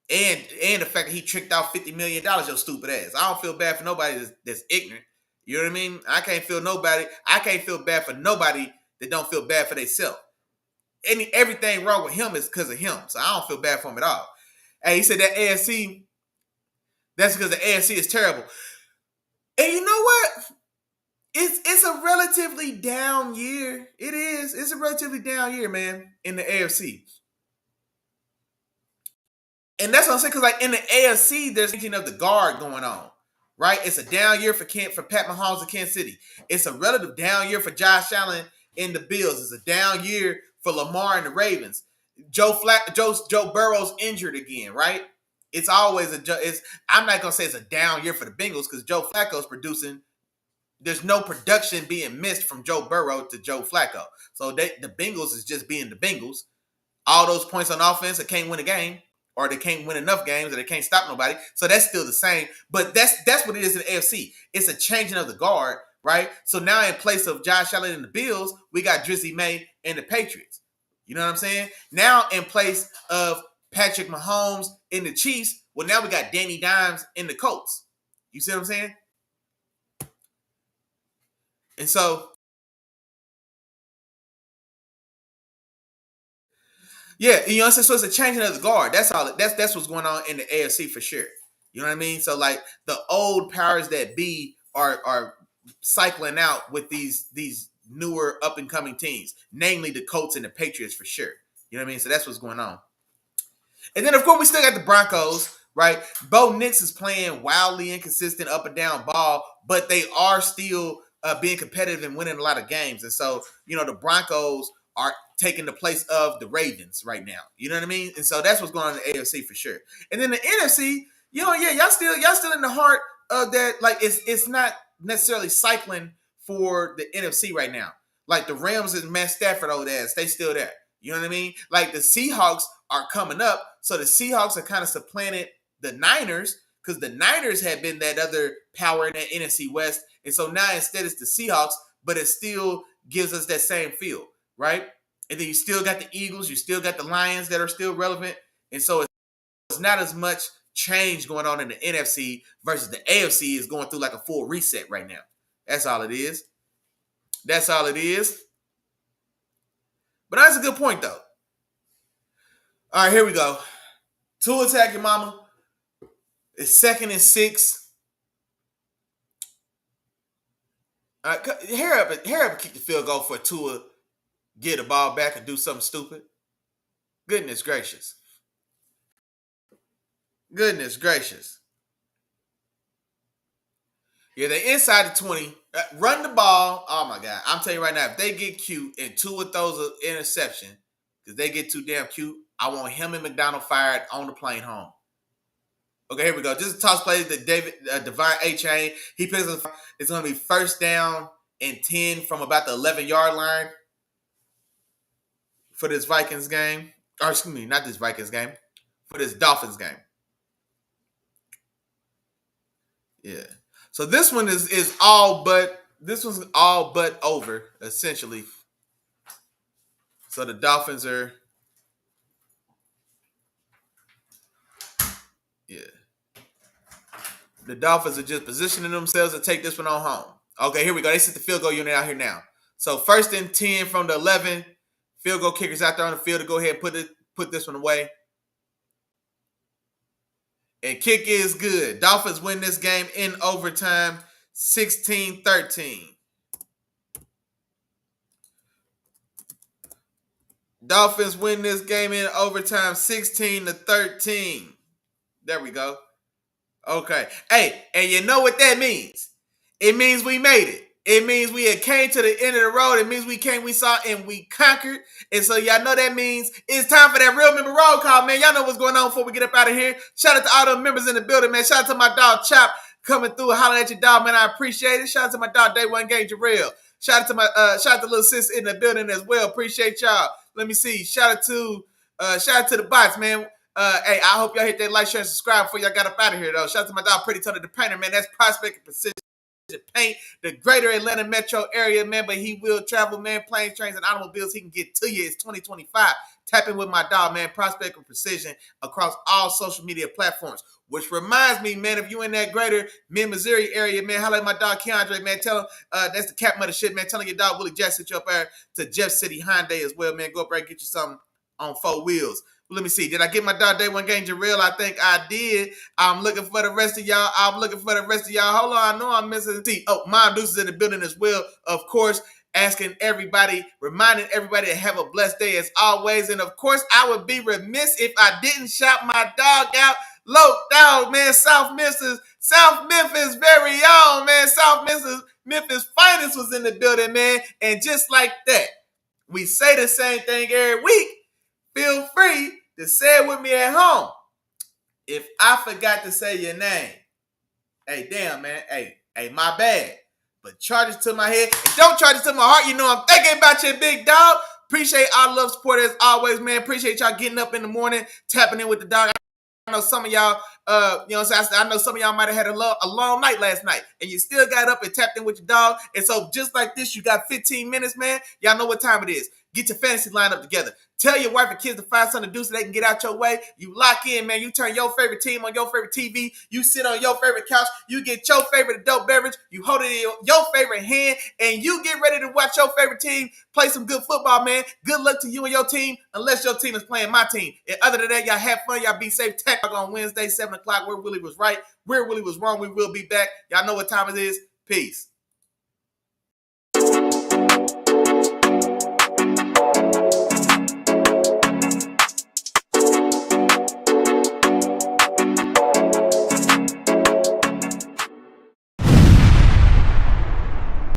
Speaker 1: And the fact that he tricked out $50 million, your stupid ass. I don't feel bad for nobody that's ignorant. You know what I mean? I can't feel bad for nobody that don't feel bad for themselves. Everything wrong with him is because of him. So I don't feel bad for him at all. Hey, he said that AFC. That's because the AFC is terrible. And you know what? It's a relatively down year. It is. It's a relatively down year, man, in the AFC. And that's what I'm saying, because like in the AFC, there's thinking of the guard going on, right? It's a down year for Pat Mahomes in Kansas City. It's a relative down year for Josh Allen in the Bills. It's a down year for Lamar and the Ravens. Joe Burrow's injured again, right? It's always I'm not gonna say it's a down year for the Bengals because Joe Flacco's producing. There's no production being missed from Joe Burrow to Joe Flacco. So the Bengals is just being the Bengals. All those points on offense, they can't win a game, or they can't win enough games, or they can't stop nobody. So that's still the same. But that's what it is in the AFC. It's a changing of the guard, right? So now in place of Josh Allen and the Bills, we got Drizzy May and the Patriots. You know what I'm saying? Now in place of Patrick Mahomes in the Chiefs, well, now we got Danny Dimes in the Colts. You see what I'm saying? And so, yeah, you know what I'm saying? So it's a changing of the guard. That's all. That's what's going on in the AFC for sure. You know what I mean? So like the old powers that be are cycling out with these newer up and coming teams, namely the Colts and the Patriots for sure. You know what I mean? So that's what's going on. And then, of course, we still got the Broncos, right? Bo Nix is playing wildly inconsistent up and down ball, but they are still being competitive and winning a lot of games. And so, you know, the Broncos are taking the place of the Ravens right now. You know what I mean? And so that's what's going on in the AFC for sure. And then the NFC, you know, yeah, y'all still in the heart of that. Like, it's not necessarily cycling for the NFC right now. Like the Rams and Matt Stafford old ass, they still there. You know what I mean? Like the Seahawks are coming up. So the Seahawks are kind of supplanted the Niners because the Niners had been that other power in that NFC West. And so now instead it's the Seahawks, but it still gives us that same feel, right? And then you still got the Eagles. You still got the Lions that are still relevant. And so it's not as much change going on in the NFC versus the AFC is going through like a full reset right now. That's all it is. That's all it is. But that's a good point, though. All right, here we go. Tua attack your mama. It's 2nd and 6. All right, hurry up and kick the field goal for Tua, get the ball back and do something stupid. Goodness gracious. Goodness gracious. Yeah, they inside the 20. Run the ball. Oh, my God. I'm telling you right now, if they get cute and 2 of those are interception, because they get too damn cute, I want him and McDonald fired on the plane home. Okay, here we go. Just a toss play to Devine A-Chain. He picks up. It's going to be first down and 10 from about the 11-yard line for this Vikings game. Or excuse me, not this Vikings game. For this Dolphins game. Yeah. So this one is all but over, essentially. So the Dolphins are, yeah. The Dolphins are just positioning themselves to take this one on home. Okay, here we go. They set the field goal unit out here now. So first and 10 from the 11. Field goal kickers out there on the field to go ahead and put this one away. And kick is good. Dolphins win this game in overtime, 16-13. Dolphins win this game in overtime, 16-13. There we go. Okay. Hey, and you know what that means? It means we made it. It means we had came to the end of the road. It means we came, we saw, and we conquered. And so y'all know that means it's time for that real member roll call, man. Y'all know what's going on before we get up out of here. Shout out to all the members in the building, man. Shout out to my dog Chop coming through, hollering at your dog, man. I appreciate it. Shout out to my dog Day One Game Jarrell. Shout out to the little sis in the building as well. Appreciate y'all. Let me see. Shout out to the bots, man. Hey, I hope y'all hit that like, share, and subscribe before y'all got up out of here, though. Shout out to my dog Pretty Tony the Painter, man. That's Prospect and Precision Paint, the greater Atlanta metro area, man. But he will travel, man. Planes, trains, and automobiles. He can get to you. It's 2025. Tap in with my dog, man. Prospect and Precision across all social media platforms. Which reminds me, man, if you in that greater mid-Missouri area, man, holla at my dog Keandre, man. Tell him that's the cap mother shit, man. Telling your dog Willie Jack sent you up there to Jeff City Hyundai as well, man. Go up there and get you something on 4 wheels. Let me see. Did I get my dog Day One Game Jarrell? I think I did. I'm looking for the rest of y'all. Hold on. I know I'm missing the T. Oh, Mom Deuce is in the building as well. Of course, asking everybody, reminding everybody to have a blessed day as always. And of course, I would be remiss if I didn't shout my dog out. Low dog, man. South Memphis very own, man. Memphis finest was in the building, man. And just like that, we say the same thing every week. Feel free to say it with me at home. If I forgot to say your name, hey, damn, man. Hey, my bad. But charge it to my head. And don't charge it to my heart. You know I'm thinking about you, big dog. Appreciate all love, support as always, man. Appreciate y'all getting up in the morning, tapping in with the dog. I know some of y'all, you know what I'm saying? I know some of y'all might have had a long night last night, and you still got up and tapped in with your dog. And so just like this, you got 15 minutes, man. Y'all know what time it is. Get your fantasy lineup together. Tell your wife and kids to find something to do so they can get out your way. You lock in, man. You turn your favorite team on your favorite TV. You sit on your favorite couch. You get your favorite adult beverage. You hold it in your favorite hand, and you get ready to watch your favorite team play some good football, man. Good luck to you and your team, unless your team is playing my team. And other than that, y'all have fun. Y'all be safe. Tech on Wednesday, 7 o'clock. Where Willie was right, where Willie was wrong. We will be back. Y'all know what time it is. Peace.